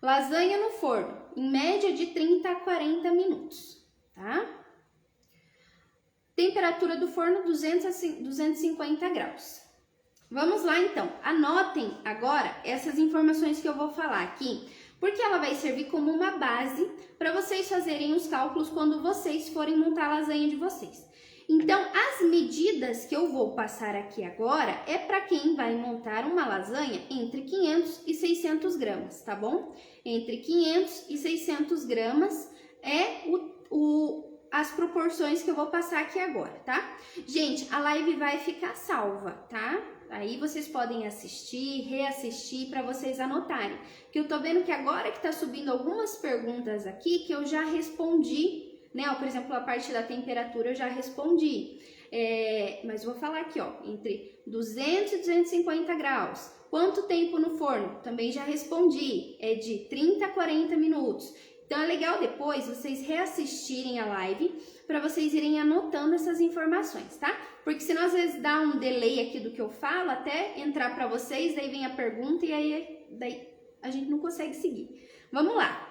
Lasanha no forno, em média de 30 a 40 minutos, tá? Temperatura do forno 200 a 250 graus. Vamos lá então, anotem agora essas informações que eu vou falar aqui, porque ela vai servir como uma base para vocês fazerem os cálculos quando vocês forem montar a lasanha de vocês. Então, as medidas que eu vou passar aqui agora é para quem vai montar uma lasanha entre 500 e 600 gramas, tá bom? Entre 500 e 600 gramas é as proporções que eu vou passar aqui agora, tá? Gente, a live vai ficar salva, tá? Aí vocês podem assistir, reassistir para vocês anotarem. Que eu tô vendo que agora que tá subindo algumas perguntas aqui que eu já respondi, né? Ó, por exemplo, a parte da temperatura eu já respondi. Mas vou falar aqui, ó, entre 200 e 250 graus. Quanto tempo no forno? Também já respondi. É de 30 a 40 minutos. Então é legal depois vocês reassistirem a live para vocês irem anotando essas informações, tá? Porque senão às vezes dá um delay aqui do que eu falo até entrar para vocês, daí vem a pergunta e aí daí a gente não consegue seguir. Vamos lá.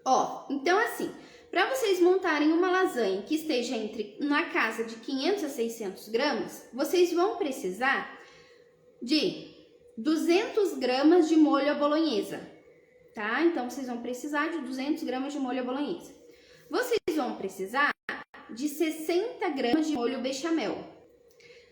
Ó, então assim, para vocês montarem uma lasanha que esteja na casa de 500 a 600 gramas, vocês vão precisar de 200 gramas de molho à bolonhesa, tá? Então, vocês vão precisar de 200 gramas de molho à bolonhesa. Vocês vão precisar de 60 gramas de molho bechamel,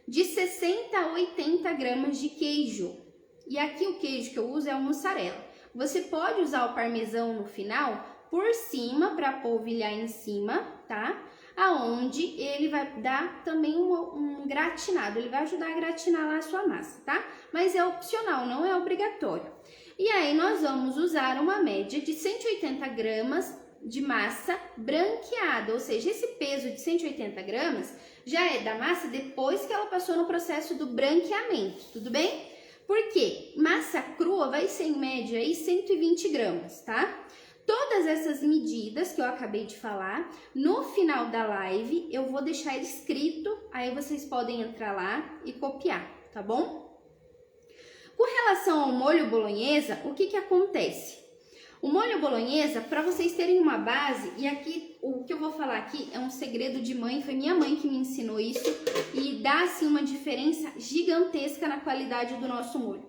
de 60 a 80 gramas de queijo. E aqui o queijo que eu uso é o mussarela. Você pode usar o parmesão no final, por cima, para polvilhar em cima, tá? Aonde ele vai dar também um gratinado, ele vai ajudar a gratinar lá a sua massa, tá? Mas é opcional, não é obrigatório. E aí nós vamos usar uma média de 180 gramas de massa branqueada, ou seja, esse peso de 180 gramas já é da massa depois que ela passou no processo do branqueamento, tudo bem? Porque massa crua vai ser em média aí 120 gramas, tá? Todas essas medidas que eu acabei de falar, no final da live eu vou deixar escrito, aí vocês podem entrar lá e copiar, tá bom? Com relação ao molho bolonhesa, o que acontece? O molho bolonhesa, para vocês terem uma base, e aqui o que eu vou falar aqui é um segredo de mãe, foi minha mãe que me ensinou isso, e dá assim uma diferença gigantesca na qualidade do nosso molho.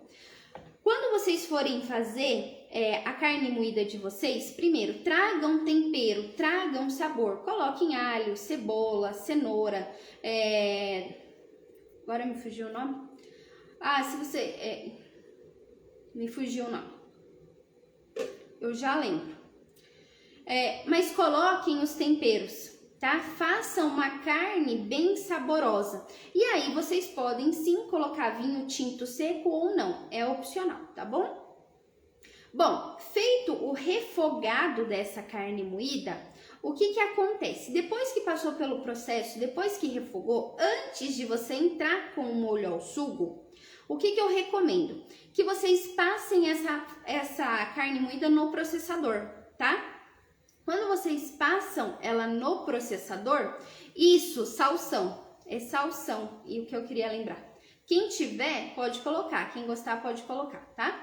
Quando vocês forem fazer a carne moída de vocês, primeiro tragam tempero, tragam sabor, coloquem alho, cebola, cenoura, agora me fugiu o nome? Ah, se você... me fugiu o nome. Eu já lembro. Mas coloquem os temperos, tá? Façam uma carne bem saborosa. E aí vocês podem sim colocar vinho tinto seco ou não. É opcional, tá bom? Bom, feito o refogado dessa carne moída, o que acontece? Depois que passou pelo processo, depois que refogou, antes de você entrar com o molho ao sugo, o que eu recomendo? Que vocês passem essa carne moída no processador, tá? Quando vocês passam ela no processador, isso, salsão, é salsão, e o que eu queria lembrar. Quem tiver, pode colocar, quem gostar pode colocar, tá?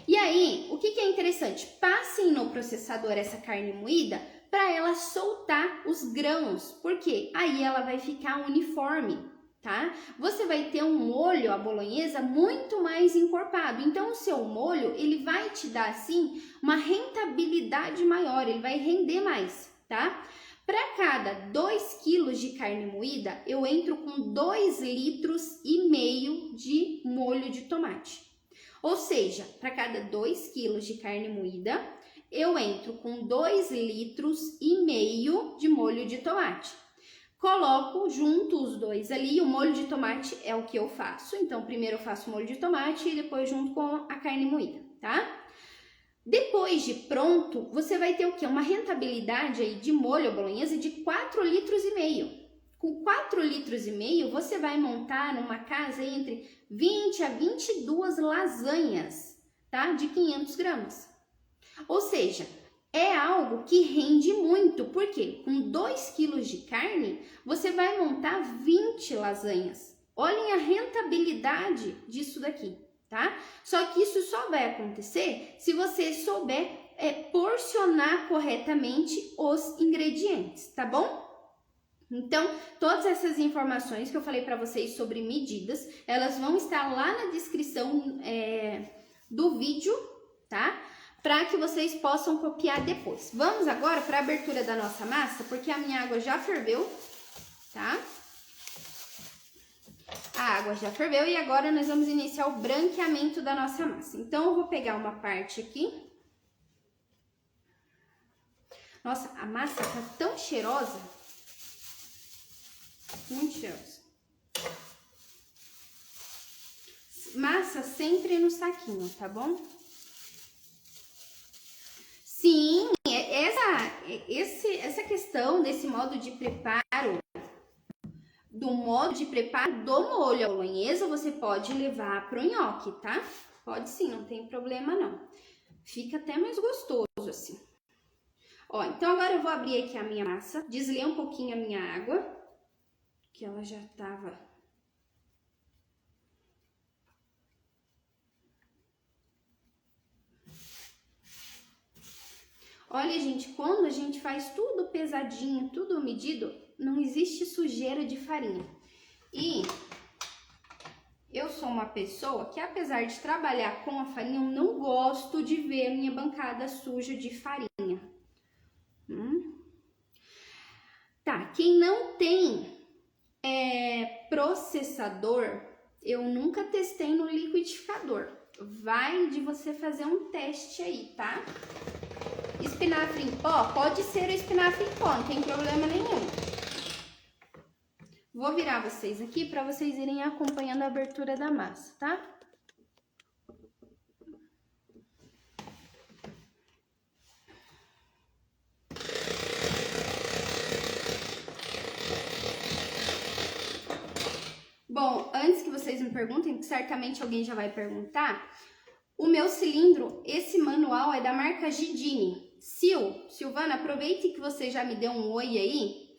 E aí, o que é interessante? Passem no processador essa carne moída para ela soltar os grãos, porque aí ela vai ficar uniforme, tá? Você vai ter um molho à bolonhesa muito mais encorpado. Então o seu molho, ele vai te dar assim uma rentabilidade maior, ele vai render mais, tá? Para cada 2 quilos de carne moída, eu entro com 2,5 litros de molho de tomate. Ou seja, para cada 2 quilos de carne moída, eu entro com 2,5 litros de molho de tomate. Coloco junto os dois ali, o molho de tomate é o que eu faço. Então, primeiro eu faço o molho de tomate e depois junto com a carne moída, tá? Depois de pronto, você vai ter o quê? Uma rentabilidade aí de molho bolonhesa de 4,5 litros. Com 4,5 litros, você vai montar numa casa entre 20 a 22 lasanhas, tá? De 500 gramas. Ou seja, é algo que rende muito, porque com 2 quilos de carne, você vai montar 20 lasanhas. Olhem a rentabilidade disso daqui, tá? Só que isso só vai acontecer se você souber porcionar corretamente os ingredientes, tá bom? Então, todas essas informações que eu falei para vocês sobre medidas, elas vão estar lá na descrição do vídeo, tá? Para que vocês possam copiar depois. Vamos agora para a abertura da nossa massa, porque a minha água já ferveu, tá? A água já ferveu e agora nós vamos iniciar o branqueamento da nossa massa. Então, eu vou pegar uma parte aqui. Nossa, a massa tá tão cheirosa. Muito cheirosa. Massa sempre no saquinho, tá bom? Sim, essa questão desse modo de preparo, do molho à bolonhesa, você pode levar pro nhoque, tá? Pode sim, não tem problema não. Fica até mais gostoso assim. Ó, então agora eu vou abrir aqui a minha massa, desliguei um pouquinho a minha água, que ela já tava... Olha, gente, quando a gente faz tudo pesadinho, tudo medido, não existe sujeira de farinha. E eu sou uma pessoa que, apesar de trabalhar com a farinha, eu não gosto de ver a minha bancada suja de farinha. Tá, quem não tem processador, eu nunca testei no liquidificador. Vai de você fazer um teste aí, tá? Espinafre em pó, pode ser o espinafre em pó, não tem problema nenhum. Vou virar vocês aqui para vocês irem acompanhando a abertura da massa, tá? Bom, antes que vocês me perguntem, que certamente alguém já vai perguntar, o meu cilindro, esse manual é da marca Gidini. Silvana, aproveite que você já me deu um oi aí.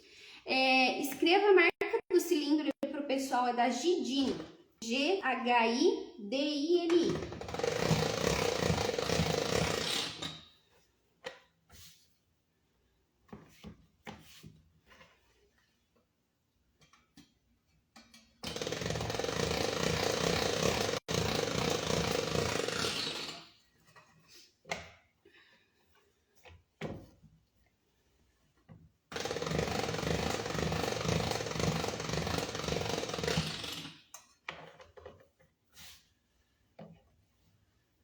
Escreva a marca do cilindro para o pessoal, é da Gidini. G-H-I-D-I-N-I.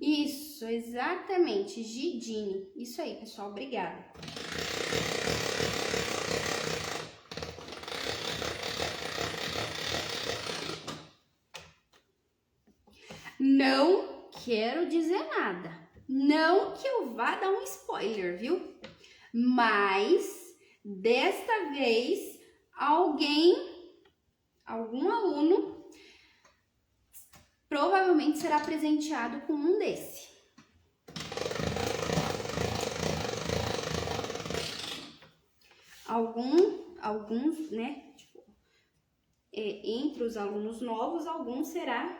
Isso, exatamente, Gidini. Isso aí, pessoal, obrigada. Não quero dizer nada. Não que eu vá dar um spoiler, viu? Mas, desta vez, algum aluno provavelmente será presenteado com um desse. Alguns, né, tipo, entre os alunos novos, alguns será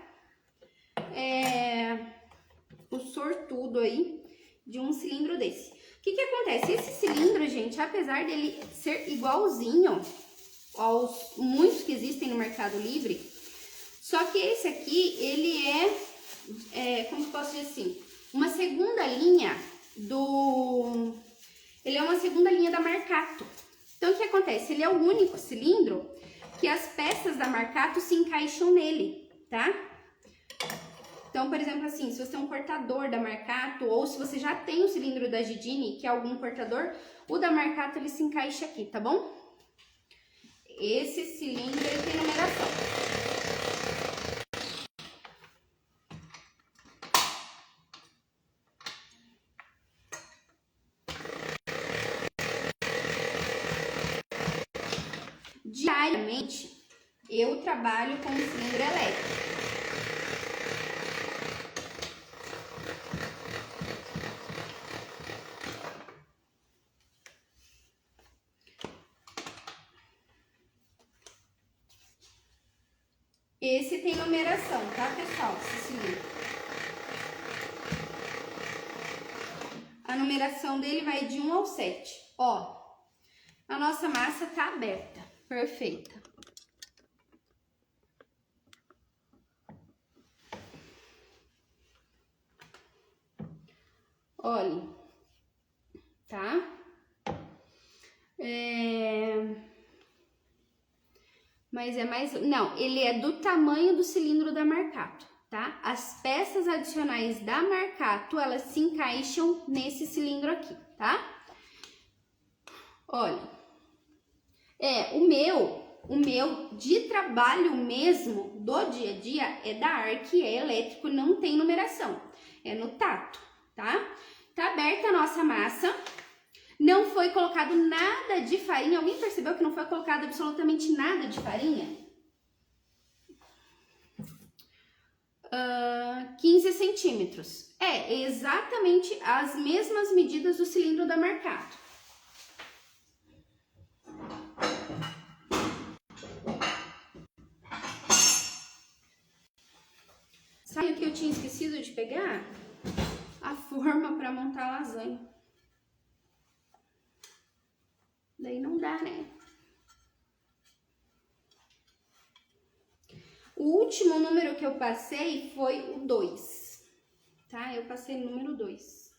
o sortudo aí de um cilindro desse. O que acontece? Esse cilindro, gente, apesar dele ser igualzinho aos muitos que existem no Mercado Livre, só que esse aqui, ele como posso dizer assim, uma segunda linha ele é uma segunda linha da Marcato. Então, o que acontece? Ele é o único cilindro que as peças da Marcato se encaixam nele, tá? Então, por exemplo, assim, se você tem um cortador da Marcato, ou se você já tem o cilindro da Gidini, que é algum cortador, o da Marcato, ele se encaixa aqui, tá bom? Esse cilindro, ele tem numeração. Diariamente, eu trabalho com cilindro elétrico. Esse tem numeração, tá, pessoal? Esse cilindro. A numeração dele vai de 1 ao 7. Ó, a nossa massa tá aberta. Perfeita. Olha, tá? Mas é mais... Não, ele é do tamanho do cilindro da Marcato, tá? As peças adicionais da Marcato, elas se encaixam nesse cilindro aqui, tá? Olha, o meu de trabalho mesmo, do dia a dia, é da Arc, é elétrico, não tem numeração, é no tato, tá? Tá aberta a nossa massa, não foi colocado nada de farinha. Alguém percebeu que não foi colocado absolutamente nada de farinha? 15 centímetros. É exatamente as mesmas medidas do cilindro da Marcato. Sabe o que eu tinha esquecido de pegar? A forma para montar a lasanha. Daí não dá, né? O último número que eu passei foi o 2, tá? Eu passei o número 2.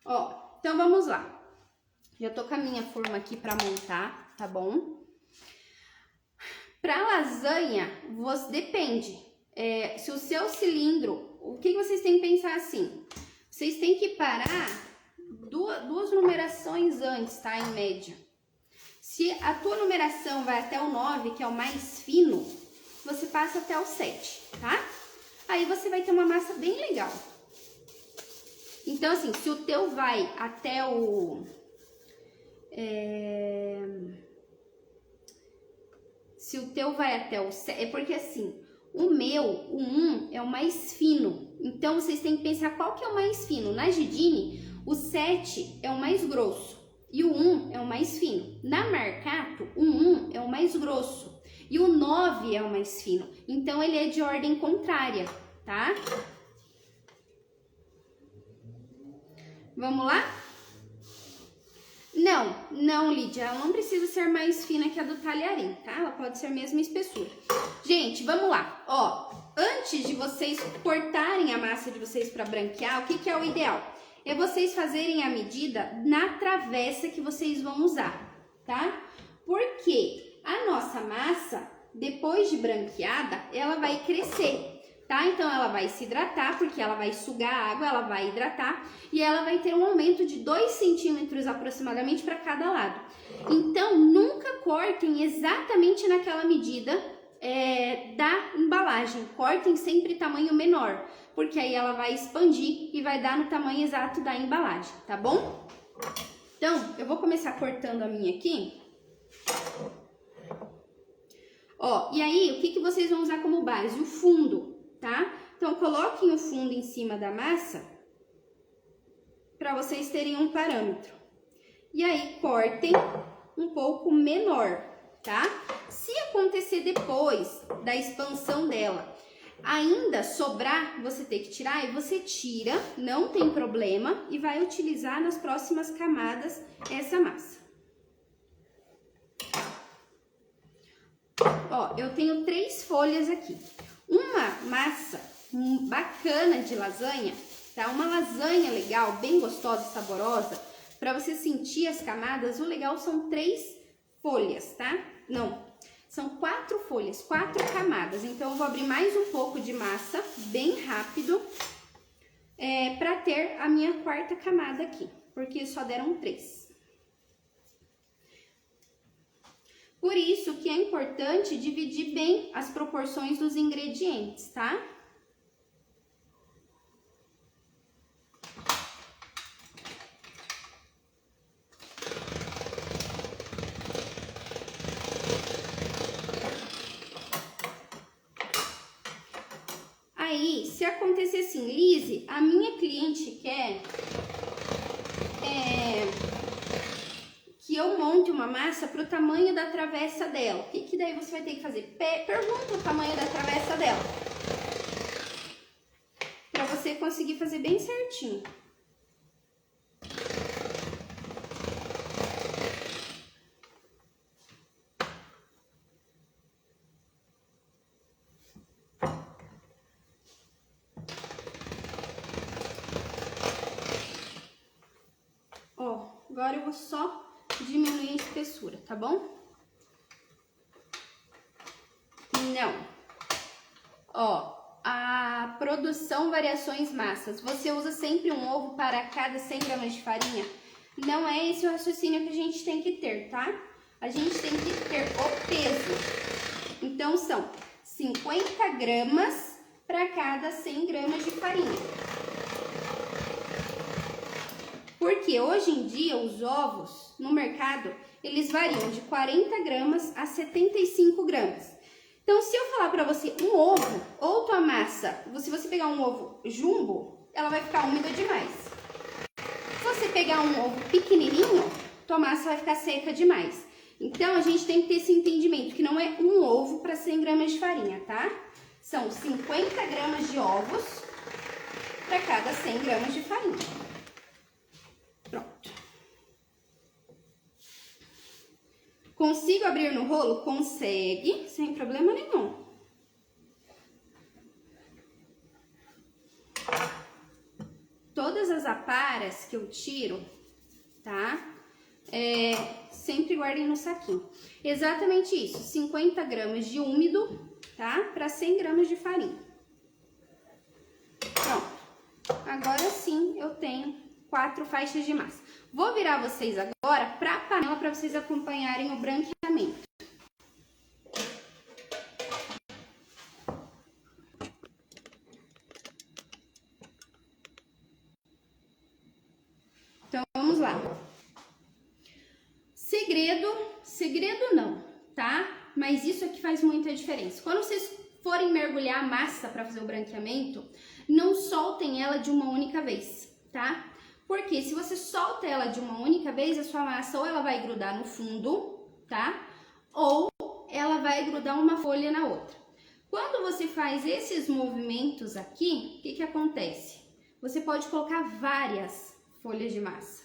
Ó, então vamos lá. Já tô com a minha forma aqui para montar, tá bom? Para lasanha, depende. Se o seu cilindro... O que vocês têm que pensar assim? Vocês têm que parar duas numerações antes, tá? Em média. Se a tua numeração vai até o 9, que é o mais fino, você passa até o 7, tá? Aí você vai ter uma massa bem legal. Então, assim, se o teu vai até o... Se o teu vai até o 7... É porque, assim, o 1 é o mais fino. Então, vocês têm que pensar qual que é o mais fino. Na Gidini, o 7 é o mais grosso e o 1 é o mais fino. Na Marcato, o 1 é o mais grosso e o 9 é o mais fino. Então, ele é de ordem contrária, tá? Vamos lá? Não, Lídia, ela não precisa ser mais fina que a do talharim, tá? Ela pode ser a mesma espessura. Gente, vamos lá. Ó, antes de vocês cortarem a massa de vocês para branquear, o que é o ideal? É vocês fazerem a medida na travessa que vocês vão usar, tá? Porque a nossa massa, depois de branqueada, ela vai crescer, tá? Então, ela vai se hidratar, porque ela vai sugar a água, ela vai hidratar, e ela vai ter um aumento de 2 centímetros aproximadamente para cada lado. Então, nunca cortem exatamente naquela medida da embalagem. Cortem sempre tamanho menor, porque aí ela vai expandir e vai dar no tamanho exato da embalagem, tá bom? Então, eu vou começar cortando a minha aqui. Ó, e aí, o que vocês vão usar como base? O fundo, tá? Então, coloquem o fundo em cima da massa para vocês terem um parâmetro. E aí, cortem um pouco menor, tá? Se acontecer depois da expansão dela, Ainda sobrar, você tem que tirar, e você tira, não tem problema, e vai utilizar nas próximas camadas essa massa. Ó, eu tenho 3 folhas aqui. Uma massa bacana de lasanha, tá? Uma lasanha legal, bem gostosa, saborosa, para você sentir as camadas, o legal são 3 folhas, tá? Não, são 4 folhas, 4 camadas. Então, eu vou abrir mais um pouco de massa, bem rápido, para ter a minha 4ª camada aqui, porque só deram 3. Por isso que é importante dividir bem as proporções dos ingredientes, tá? Aí, se acontecer assim, Lise, a minha cliente quer que eu monte uma massa para o tamanho da travessa dela. O que daí você vai ter que fazer? Pergunta o tamanho da travessa dela, para você conseguir fazer bem certinho. Ó, agora eu vou só diminuir a espessura, tá bom? Não. Ó, a produção variações massas. Você usa sempre um ovo para cada 100 gramas de farinha? Não é esse o raciocínio que a gente tem que ter, tá? A gente tem que ter o peso. Então, são 50 gramas para cada 100 gramas de farinha. Porque hoje em dia os ovos no mercado, eles variam de 40 gramas a 75 gramas. Então, se eu falar pra você um ovo ou tua massa, se você pegar um ovo jumbo, ela vai ficar úmida demais. Se você pegar um ovo pequenininho, tua massa vai ficar seca demais. Então, a gente tem que ter esse entendimento que não é um ovo para 100 gramas de farinha, tá? São 50 gramas de ovos para cada 100 gramas de farinha. Pronto. Consigo abrir no rolo? Consegue, sem problema nenhum. Todas as aparas que eu tiro, tá? Sempre guardem no saquinho. Exatamente isso, 50 gramas de úmido, tá? Para 100 gramas de farinha. Pronto. Agora sim eu tenho 4 faixas de massa. Vou virar vocês agora para a panela para vocês acompanharem o branqueamento. Então, vamos lá. Segredo não, tá? Mas isso aqui faz muita diferença. Quando vocês forem mergulhar a massa para fazer o branqueamento, não soltem ela de uma única vez, tá? Porque se você solta ela de uma única vez, a sua massa ou ela vai grudar no fundo, tá? Ou ela vai grudar uma folha na outra. Quando você faz esses movimentos aqui, o que acontece? Você pode colocar várias folhas de massa.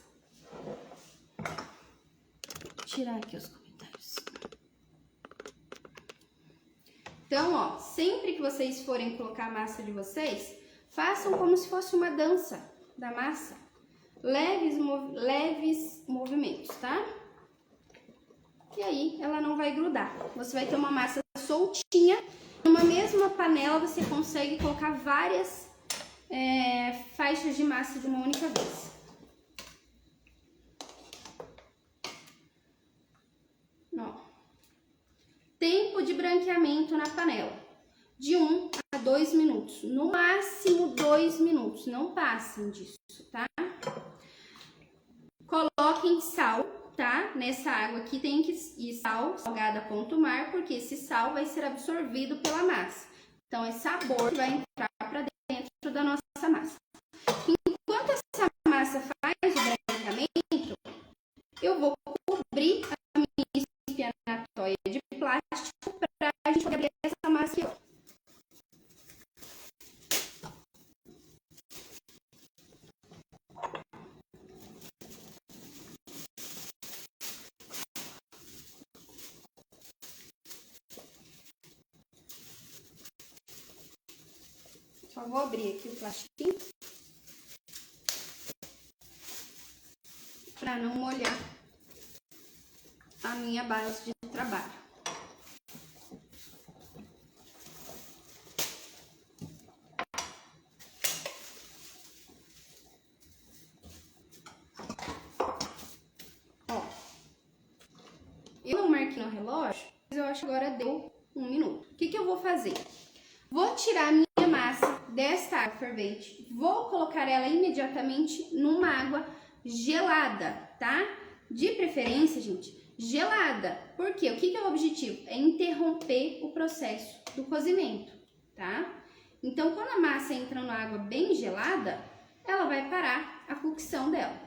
Vou tirar aqui os comentários. Então, ó, sempre que vocês forem colocar a massa de vocês, façam como se fosse uma dança da massa. Leves movimentos, tá? E aí, ela não vai grudar. Você vai ter uma massa soltinha. Numa mesma panela, você consegue colocar várias faixas de massa de uma única vez. Ó. Tempo de branqueamento na panela. De 1 a 2 minutos. No máximo 2 minutos. Não passem disso, tá? Coloquem sal, tá? Nessa água aqui tem que ir sal, salgada ponto mar, porque esse sal vai ser absorvido pela massa. Então, é sabor que vai entrar para dentro da nossa massa. Enquanto essa massa faz o branqueamento, eu vou cobrir a minha espinafre de plástico para a gente poder abrir essa massa aqui, ó. Só vou abrir aqui o plastiquinho para não molhar a minha base de trabalho. Ó, eu não marquei no relógio, mas eu acho que agora deu 1 minuto. O que eu vou fazer? Vou tirar a minha massa desta água fervente, vou colocar ela imediatamente numa água gelada, tá? De preferência, gente, gelada. Por quê? O que é o objetivo? É interromper o processo do cozimento, tá? Então, quando a massa entra na água bem gelada, ela vai parar a cocção dela.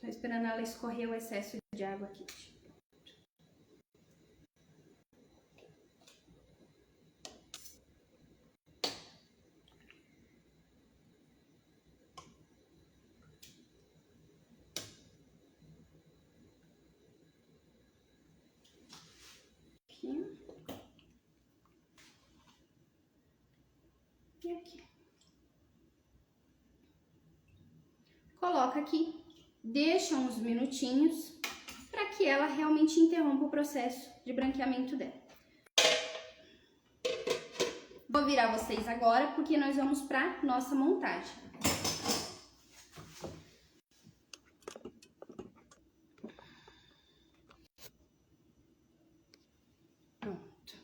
Tô esperando ela escorrer o excesso de água aqui. Aqui. E aqui. Coloca aqui, deixa uns minutinhos para que ela realmente interrompa o processo de branqueamento dela. Vou virar vocês agora porque nós vamos para nossa montagem. Pronto.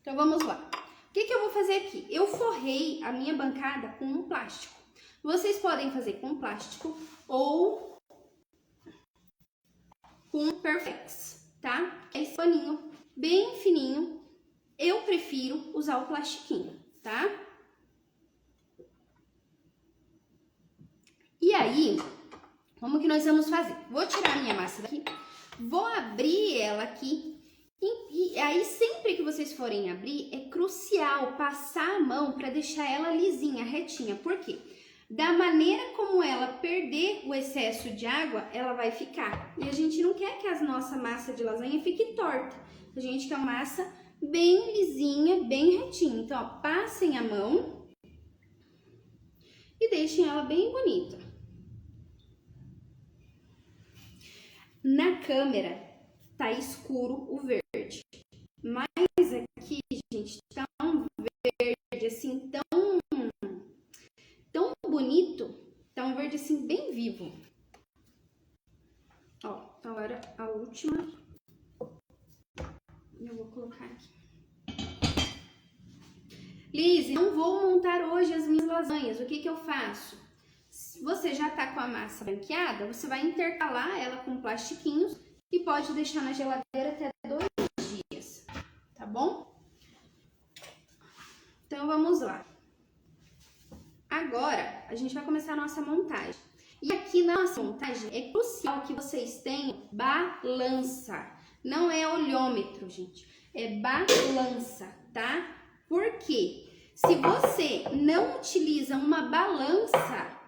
Então vamos lá. O que eu vou fazer aqui? Eu forrei a minha bancada com um plástico. Vocês podem fazer com plástico ou com Perfex, tá? Esse paninho bem fininho. Eu prefiro usar o plastiquinho, tá? E aí, como que nós vamos fazer? Vou tirar a minha massa daqui, vou abrir ela aqui. E aí, sempre que vocês forem abrir, é crucial passar a mão para deixar ela lisinha, retinha. Por quê? Da maneira como ela perder o excesso de água, ela vai ficar. E a gente não quer que a nossa massa de lasanha fique torta. A gente quer uma massa bem lisinha, bem retinha. Então, ó, passem a mão e deixem ela bem bonita. Na câmera tá escuro o verde, mas aqui, gente, tá um verde assim tão bonito, tá um verde assim bem vivo. Ó, agora a última eu vou colocar aqui. Lise, não vou montar hoje as minhas lasanhas, o que eu faço? Se você já tá com a massa branqueada, você vai intercalar ela com plastiquinhos e pode deixar na geladeira até 2 dias, tá bom? Então vamos lá. Agora a gente vai começar a nossa montagem. E aqui na nossa montagem é crucial que vocês tenham balança. Não é olhômetro, gente. É balança, tá? Por quê? Se você não utiliza uma balança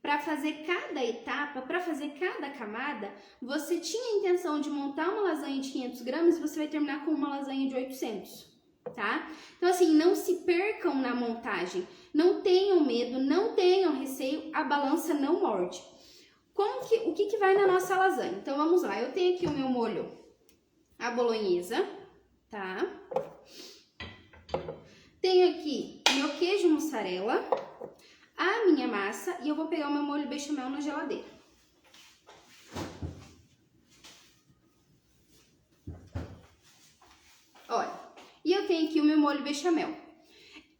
para fazer cada etapa, para fazer cada camada, você tinha a intenção de montar uma lasanha de 500 gramas e você vai terminar com uma lasanha de 800, tá? Então, assim, não se percam na montagem. Não tenham medo, não tenham receio, a balança não morde. O que vai na nossa lasanha? Então, vamos lá. Eu tenho aqui o meu molho à bolonhesa, tá? Tenho aqui meu queijo mussarela, a minha massa e eu vou pegar o meu molho bechamel na geladeira. Olha, e eu tenho aqui o meu molho bechamel.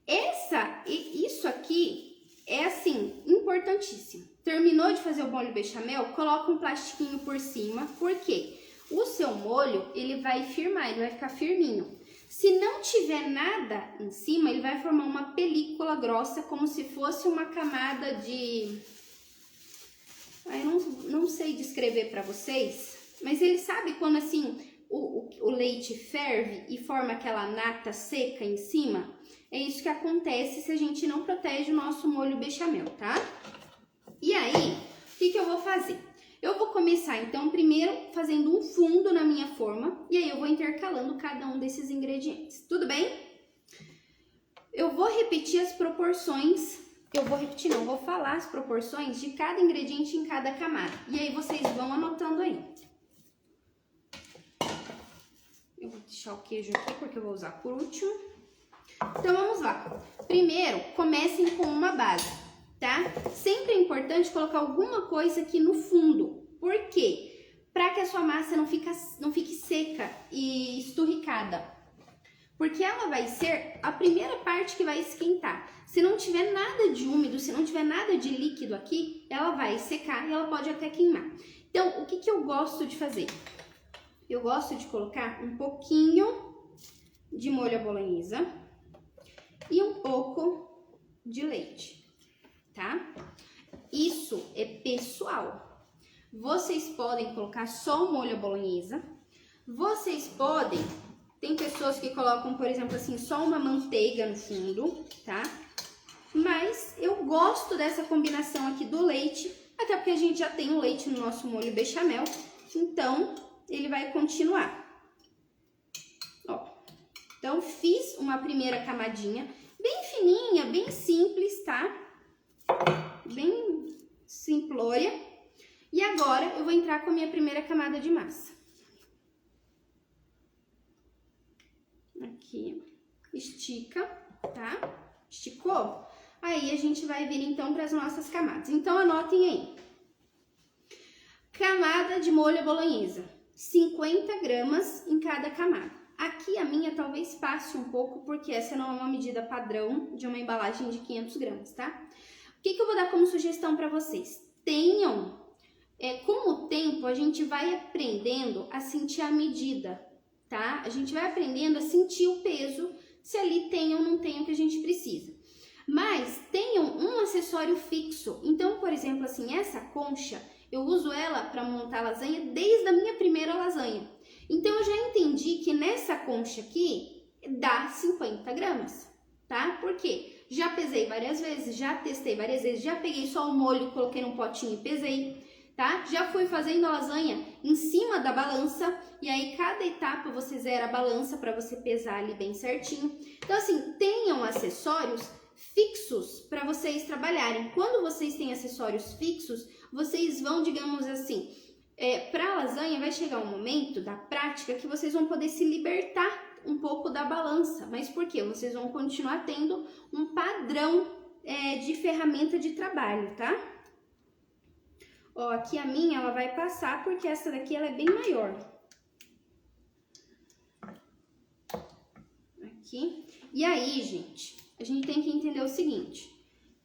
Isso aqui é assim, importantíssimo. Terminou de fazer o molho bechamel, coloca um plastiquinho por cima, porque o seu molho, ele vai firmar, ele vai ficar firminho. Se não tiver nada em cima, ele vai formar uma película grossa, como se fosse uma camada de... Eu não sei descrever para vocês, mas ele sabe quando assim o leite ferve e forma aquela nata seca em cima? É isso que acontece se a gente não protege o nosso molho bechamel, tá? E aí, o que eu vou fazer? Eu vou começar, então, primeiro fazendo um fundo na minha forma e aí eu vou intercalando cada um desses ingredientes. Tudo bem? Eu vou repetir as proporções, vou falar as proporções de cada ingrediente em cada camada. E aí vocês vão anotando aí. Eu vou deixar o queijo aqui porque eu vou usar por último. Então, vamos lá. Primeiro, comecem com uma base. Tá? Sempre é importante colocar alguma coisa aqui no fundo. Por quê? Para que a sua massa não fique seca e esturricada. Porque ela vai ser a primeira parte que vai esquentar. Se não tiver nada de úmido, se não tiver nada de líquido aqui, ela vai secar e ela pode até queimar. Então, o que eu gosto de fazer? Eu gosto de colocar um pouquinho de molho à bolonhesa e um pouco de leite. Tá? Isso é pessoal. Vocês podem colocar só o molho à bolonhesa. Vocês podem... Tem pessoas que colocam, por exemplo, assim, só uma manteiga no fundo, tá? Mas eu gosto dessa combinação aqui do leite, até porque a gente já tem o leite no nosso molho bechamel. Então, ele vai continuar. Ó. Então, fiz uma primeira camadinha bem fininha, bem simples, tá? Bem simplória. E agora eu vou entrar com a minha primeira camada de massa. Aqui, estica, tá? Esticou? Aí a gente vai vir então para as nossas camadas. Então anotem aí. Camada de molho à bolonhesa, 50 gramas em cada camada. Aqui a minha talvez passe um pouco, porque essa não é uma medida padrão de uma embalagem de 500 gramas, tá? O que eu vou dar como sugestão para vocês? Tenham, com o tempo a gente vai aprendendo a sentir a medida, tá? A gente vai aprendendo a sentir o peso, se ali tem ou não tem o que a gente precisa. Mas tenham um acessório fixo. Então, por exemplo, assim, essa concha, eu uso ela para montar lasanha desde a minha primeira lasanha. Então, eu já entendi que nessa concha aqui dá 50 gramas, tá? Por quê? Já pesei várias vezes, já testei várias vezes, já peguei só o molho, coloquei num potinho e pesei, tá? Já fui fazendo a lasanha em cima da balança e aí cada etapa você zera a balança para você pesar ali bem certinho. Então, assim, tenham acessórios fixos para vocês trabalharem. Quando vocês têm acessórios fixos, vocês vão, digamos assim, para a lasanha vai chegar um momento da prática que vocês vão poder se libertar um pouco da balança. Mas por quê? Vocês vão continuar tendo um padrão de ferramenta de trabalho, tá? Ó, aqui a minha, ela vai passar porque essa daqui ela é bem maior. Aqui. E aí, gente, a gente tem que entender o seguinte,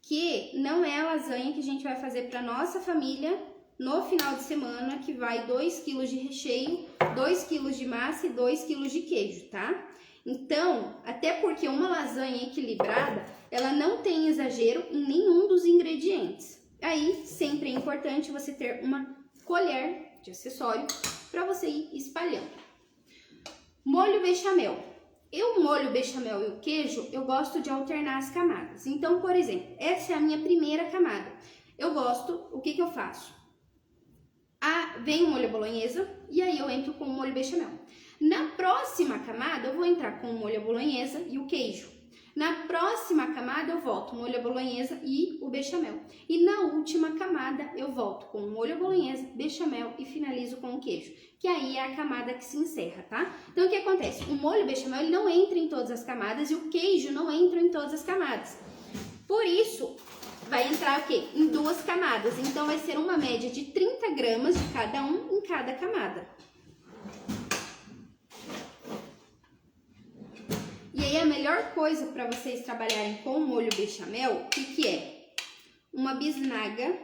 que não é a lasanha que a gente vai fazer para nossa família no final de semana, que vai 2 kg de recheio, 2 kg de massa e 2 kg de queijo, tá? Então, até porque uma lasanha equilibrada, ela não tem exagero em nenhum dos ingredientes. Aí, sempre é importante você ter uma colher de acessório para você ir espalhando. Molho bechamel. O molho bechamel e o queijo, eu gosto de alternar as camadas. Então, por exemplo, essa é a minha primeira camada. Eu gosto, o que eu faço? Vem o molho bolonhesa e aí eu entro com o molho bechamel. Na próxima camada, eu vou entrar com o molho bolonhesa e o queijo. Na próxima camada, eu volto o molho bolonhesa e o bechamel. E na última camada, eu volto com o molho bolonhesa, bechamel e finalizo com o queijo. Que aí é a camada que se encerra, tá? Então, o que acontece? O molho bechamel ele não entra em todas as camadas e o queijo não entra em todas as camadas. Por isso, vai entrar o quê? Em 2 camadas. Então, vai ser uma média de 30 gramas de cada um em cada camada. E aí, a melhor coisa para vocês trabalharem com o molho bechamel, o que é? Uma bisnaga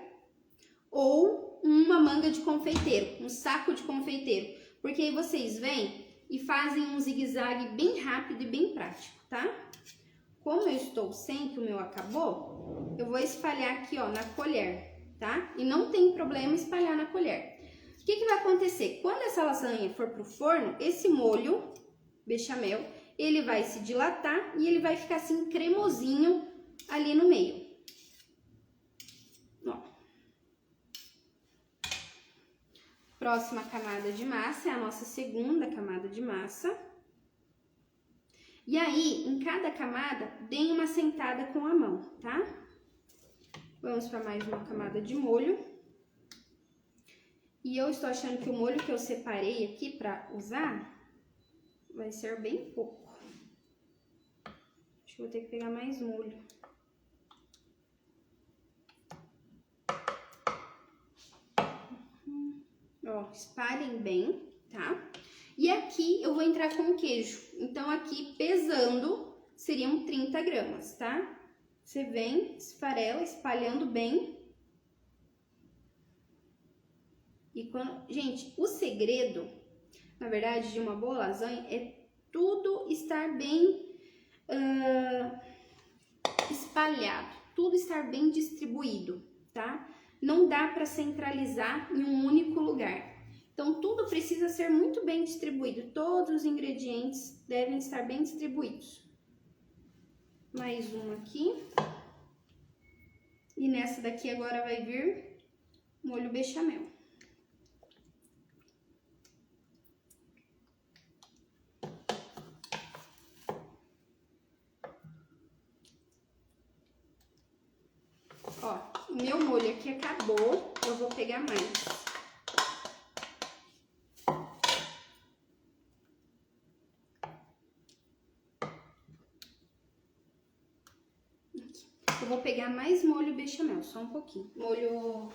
ou uma manga de confeiteiro, um saco de confeiteiro. Porque aí vocês vêm e fazem um zigue-zague bem rápido e bem prático, tá? Como eu estou sem, que o meu acabou, eu vou espalhar aqui, ó, na colher, tá? E não tem problema espalhar na colher. O que vai acontecer? Quando essa lasanha for pro forno, esse molho bechamel, ele vai se dilatar e ele vai ficar assim cremosinho ali no meio. Ó. Próxima camada de massa é a nossa segunda camada de massa. E aí, em cada camada, deem uma sentada com a mão, tá? Vamos para mais uma camada de molho. E eu estou achando que o molho que eu separei aqui para usar vai ser bem pouco. Acho que vou ter que pegar mais molho. Ó, espalhem bem, tá? E aqui eu vou entrar com o queijo. Então, aqui, pesando, seriam 30 gramas, tá? Você vem, esfarela, espalhando bem. E quando... Gente, o segredo, na verdade, de uma boa lasanha é tudo estar bem espalhado, tudo estar bem distribuído, tá? Não dá para centralizar em um único lugar. Então, tudo precisa ser muito bem distribuído. Todos os ingredientes devem estar bem distribuídos. Mais uma aqui. E nessa daqui agora vai vir molho bechamel. Ó, o meu molho aqui acabou, eu vou pegar mais. Eu vou pegar mais molho bechamel, só um pouquinho. Molho...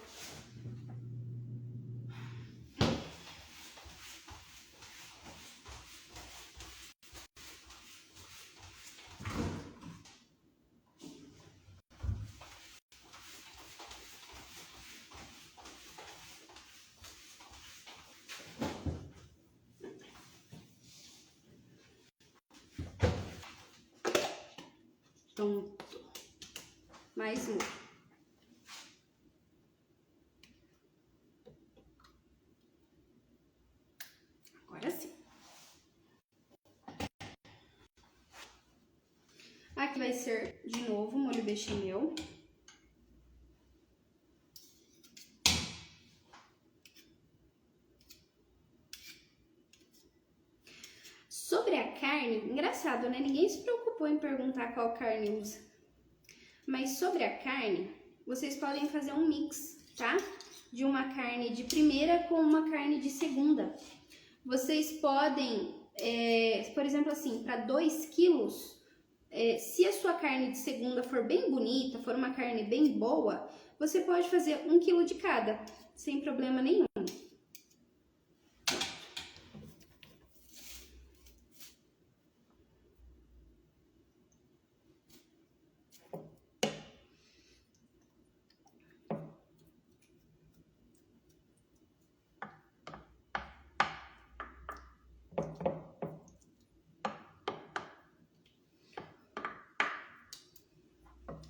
Pronto. Mais molho. Agora sim. Aqui vai ser, de novo, molho bechamel. Sobre a carne, engraçado, né? Ninguém se preocupou em perguntar qual carne usa. Mas sobre a carne, vocês podem fazer um mix, tá? De uma carne de primeira com uma carne de segunda. Vocês podem, por exemplo assim, para 2 quilos, se a sua carne de segunda for bem bonita, for uma carne bem boa, você pode fazer 1 quilo de cada, sem problema nenhum.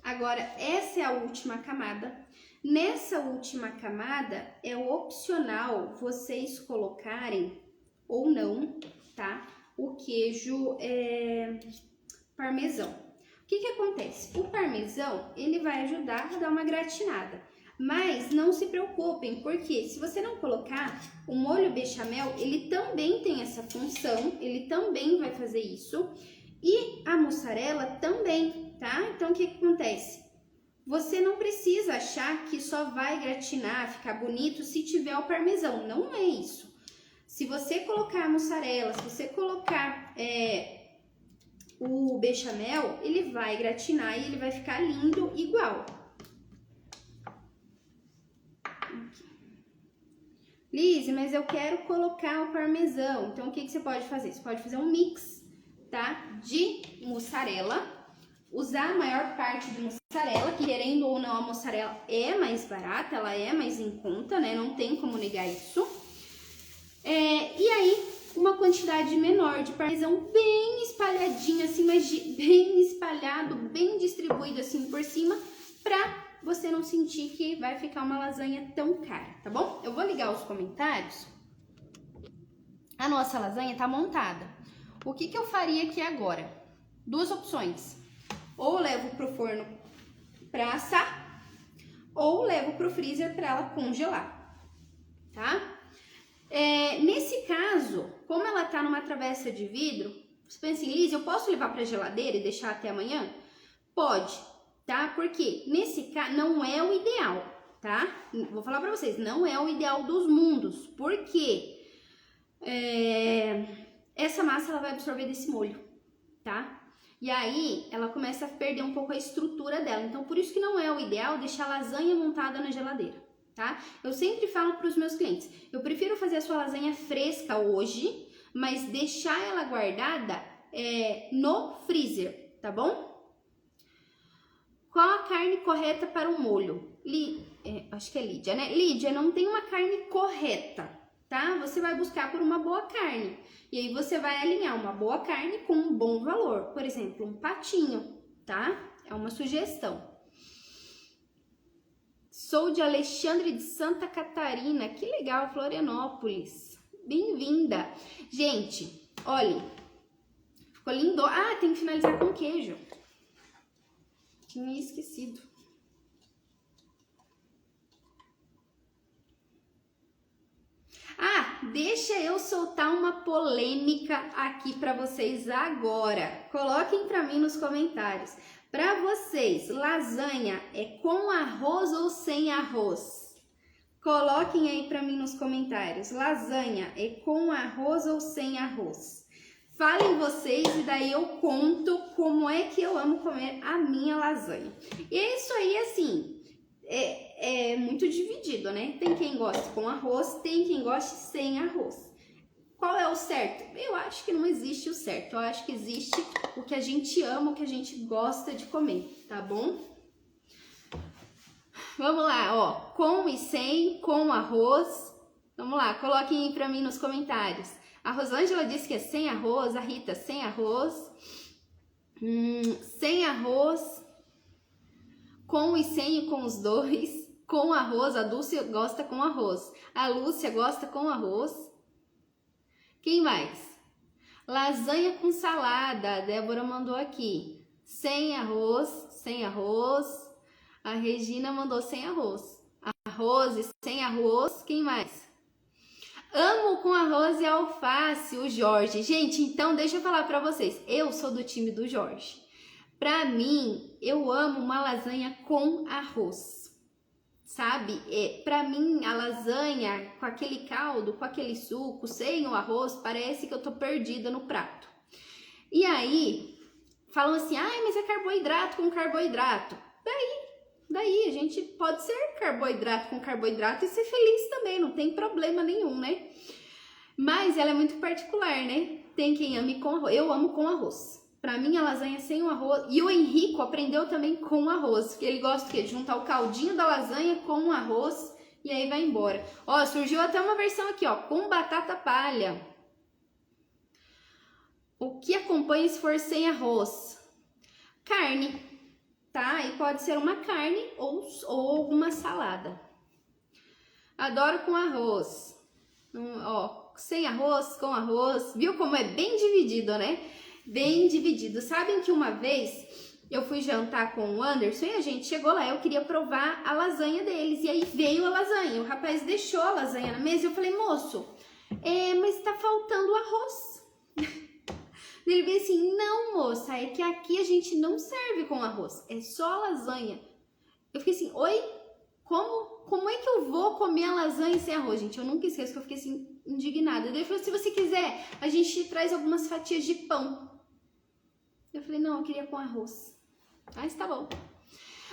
Agora, essa é a última camada. Nessa última camada, é opcional vocês colocarem, ou não, tá? O queijo parmesão. O que que acontece? O parmesão, ele vai ajudar a dar uma gratinada. Mas não se preocupem, porque se você não colocar, o molho bechamel, ele também tem essa função, ele também vai fazer isso. E a mussarela também, tá? Então, o que que acontece? Você não precisa achar que só vai gratinar, ficar bonito se tiver o parmesão. Não é isso. Se você colocar a mussarela, se você colocar o bechamel, ele vai gratinar e ele vai ficar lindo igual. Lise, mas eu quero colocar o parmesão. Então, o que que você pode fazer? Você pode fazer um mix, tá? De mussarela. Usar a maior parte de mussarela, que querendo ou não, a mussarela é mais barata, ela é mais em conta, né? Não tem como negar isso. E aí, uma quantidade menor de parmesão bem espalhadinho, assim, mas bem espalhado, bem distribuído assim por cima, pra você não sentir que vai ficar uma lasanha tão cara, tá bom? Eu vou ligar os comentários. A nossa lasanha tá montada. O que que eu faria aqui agora? Duas opções. Ou levo pro forno pra assar, ou levo pro freezer pra ela congelar, tá? Nesse caso, como ela tá numa travessa de vidro, você pensa assim, Liz, eu posso levar pra geladeira e deixar até amanhã? Pode, tá? Porque nesse caso não é o ideal, tá? Vou falar pra vocês, não é o ideal dos mundos. Por quê? Essa massa ela vai absorver desse molho, tá? E aí ela começa a perder um pouco a estrutura dela. Então por isso que não é o ideal deixar a lasanha montada na geladeira, tá? Eu sempre falo para os meus clientes, eu prefiro fazer a sua lasanha fresca hoje, mas deixar ela guardada no freezer, tá bom? Qual a carne correta para o molho? Acho que é Lídia, né? Lídia, não tem uma carne correta, tá? Você vai buscar por uma boa carne. E aí você vai alinhar uma boa carne com um bom valor. Por exemplo, um patinho, tá? É uma sugestão. Sou de Alexandre de Santa Catarina. Que legal, Florianópolis. Bem-vinda. Gente, olha. Ficou lindo. Ah, tem que finalizar com queijo. Tinha esquecido. Deixa eu soltar uma polêmica aqui para vocês agora. Coloquem para mim nos comentários. Para vocês, lasanha é com arroz ou sem arroz? Coloquem aí para mim nos comentários. Lasanha é com arroz ou sem arroz? Falem vocês e daí eu conto como é que eu amo comer a minha lasanha. E é isso aí, assim... É muito dividido, né? Tem quem goste com arroz, tem quem goste sem arroz. Qual é o certo? Eu acho que não existe o certo. Eu acho que existe o que a gente ama, o que a gente gosta de comer, tá bom? Vamos lá, ó. Com e sem, com arroz. Vamos lá, coloquem aí pra mim nos comentários. A Rosângela disse que é sem arroz, a Rita sem arroz. Sem arroz. Com e sem e com os dois. Com arroz, a Dulce gosta com arroz. A Lúcia gosta com arroz. Quem mais? Lasanha com salada, a Débora mandou aqui. Sem arroz, sem arroz. A Regina mandou sem arroz. Arroz e sem arroz, quem mais? Amo com arroz e alface, o Jorge. Gente, então deixa eu falar pra vocês. Eu sou do time do Jorge. Pra mim, eu amo uma lasanha com arroz, sabe? Pra mim, a lasanha com aquele caldo, com aquele suco, sem o arroz, parece que eu tô perdida no prato. E aí, falam assim, ai, mas é carboidrato com carboidrato. Daí a gente pode ser carboidrato com carboidrato e ser feliz também, não tem problema nenhum, né? Mas ela é muito particular, né? Tem quem ame com arroz. Eu amo com arroz. Pra mim, a lasanha sem o arroz... E o Henrico aprendeu também com arroz. Porque ele gosta de juntar o caldinho da lasanha com o arroz e aí vai embora. Ó, surgiu até uma versão aqui, ó. Com batata palha. O que acompanha se for sem arroz? Carne, tá? E pode ser uma carne ou alguma salada. Adoro com arroz. Ó, sem arroz, com arroz. Viu como é bem dividido, né? Bem dividido. Sabem que uma vez eu fui jantar com o Anderson e a gente chegou lá, eu queria provar a lasanha deles. E aí veio a lasanha, o rapaz deixou a lasanha na mesa e eu falei, moço, mas tá faltando arroz. Ele veio assim, não moça, é que aqui a gente não serve com arroz, é só lasanha. Eu fiquei assim, oi? Como é que eu vou comer a lasanha sem arroz, gente? Eu nunca esqueço que eu fiquei assim, indignada. Ele falou, se você quiser, a gente traz algumas fatias de pão. Eu falei, não, eu queria com arroz. Mas tá bom.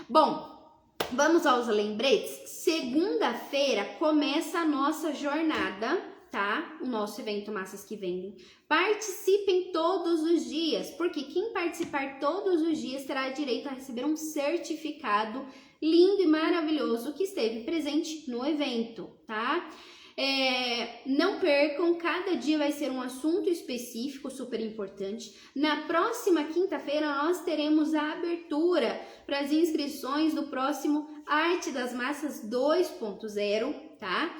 Bom, vamos aos lembretes. Segunda-feira começa a nossa jornada, tá? O nosso evento Massas que Vendem. Participem todos os dias, porque quem participar todos os dias terá direito a receber um certificado lindo e maravilhoso que esteve presente no evento, tá? Não percam, cada dia vai ser um assunto específico super importante. Na próxima quinta-feira nós teremos a abertura para as inscrições do próximo Arte das Massas 2.0, tá?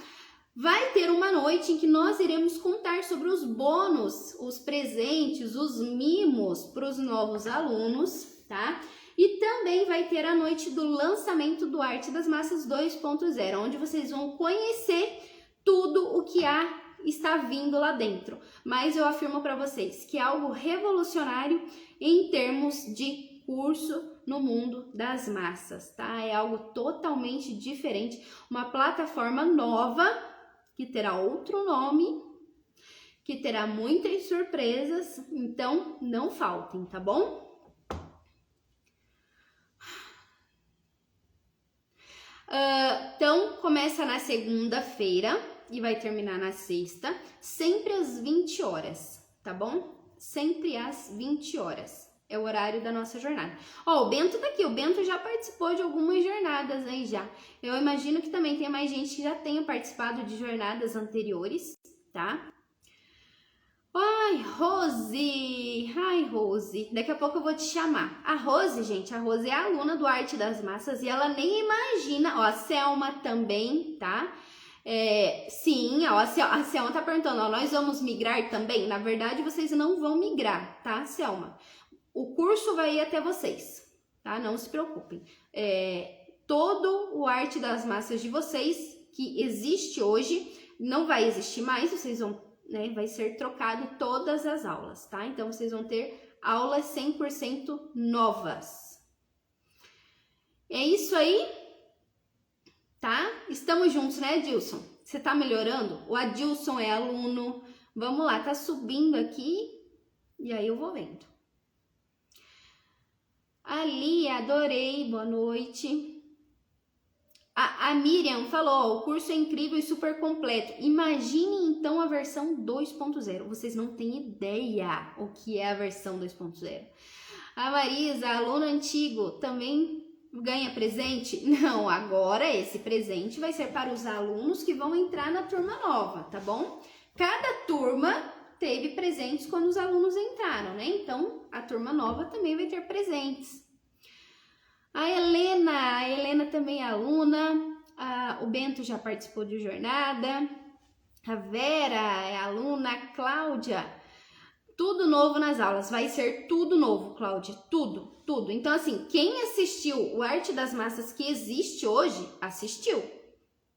Vai ter uma noite em que nós iremos contar sobre os bônus, os presentes, os mimos para os novos alunos, tá? E também vai ter a noite do lançamento do Arte das Massas 2.0, onde vocês vão conhecer tudo o que há está vindo lá dentro. Mas eu afirmo para vocês que é algo revolucionário em termos de curso no mundo das massas, tá? É algo totalmente diferente, uma plataforma nova que terá outro nome, que terá muitas surpresas, então não faltem, tá bom? Então, começa na segunda-feira e vai terminar na sexta, sempre às 20 horas, tá bom? Sempre às 20 horas. É o horário da nossa jornada. Ó, o Bento tá aqui. O Bento já participou de algumas jornadas aí já. Eu imagino que também tem mais gente que já tenha participado de jornadas anteriores, tá? Ai, Rose! Ai, Rose, daqui a pouco eu vou te chamar. A Rose, gente, a Rose é aluna do Arte das Massas e ela nem imagina. Ó, a Selma também, tá? Sim, ó, a Selma tá perguntando, ó, nós vamos migrar também? Na verdade, vocês não vão migrar, tá, Selma? O curso vai ir até vocês, tá? Não se preocupem. Todo o Arte das Massas de vocês, que existe hoje, não vai existir mais, vocês vão... vai ser trocado todas as aulas, tá? Então, vocês vão ter aulas 100% novas. É isso aí, tá? Estamos juntos, né, Adilson? Você tá melhorando? O Adilson é aluno. Vamos lá, tá subindo aqui e aí eu vou vendo. Ali, adorei, boa noite. A Miriam falou, o curso é incrível e super completo. Imagine então a versão 2.0. Vocês não têm ideia o que é a versão 2.0. A Marisa, aluno antigo, também ganha presente? Não, agora esse presente vai ser para os alunos que vão entrar na turma nova, tá bom? Cada turma teve presentes quando os alunos entraram, né? Então, a turma nova também vai ter presentes. A Helena também é aluna, o Bento já participou de jornada, a Vera é aluna, a Cláudia, tudo novo nas aulas, vai ser tudo novo, Cláudia, tudo. Então, assim, quem assistiu o Arte das Massas que existe hoje, assistiu,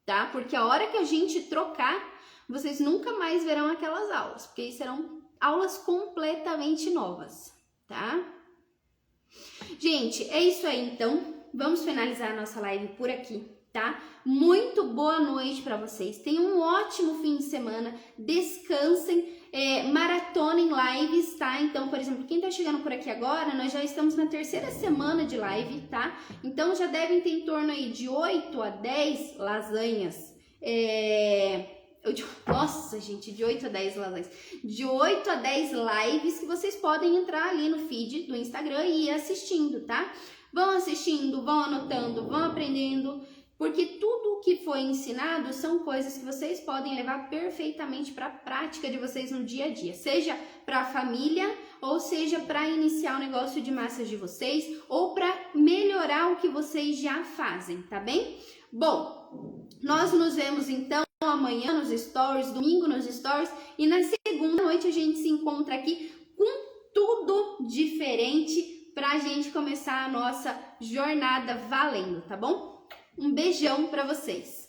tá? Porque a hora que a gente trocar, vocês nunca mais verão aquelas aulas, porque serão aulas completamente novas, tá? Gente, é isso aí então, vamos finalizar a nossa live por aqui, tá? Muito boa noite para vocês, tenham um ótimo fim de semana, descansem, maratonem lives, tá? Então, por exemplo, quem tá chegando por aqui agora, nós já estamos na terceira semana de live, tá? Então, já devem ter em torno aí de 8 a 10 lasanhas, nossa, gente, de 8 a 10 lasanhas, de 8 a 10 lives que vocês podem entrar ali no feed do Instagram e ir assistindo, tá? Vão assistindo, vão anotando, vão aprendendo, porque tudo o que foi ensinado são coisas que vocês podem levar perfeitamente para a prática de vocês no dia a dia, seja para a família, ou seja para iniciar o negócio de massas de vocês, ou para melhorar o que vocês já fazem, tá bem? Bom, nós nos vemos então amanhã nos stories, domingo nos stories e na segunda noite a gente se encontra aqui com tudo diferente pra gente começar a nossa jornada valendo, tá bom? Um beijão pra vocês!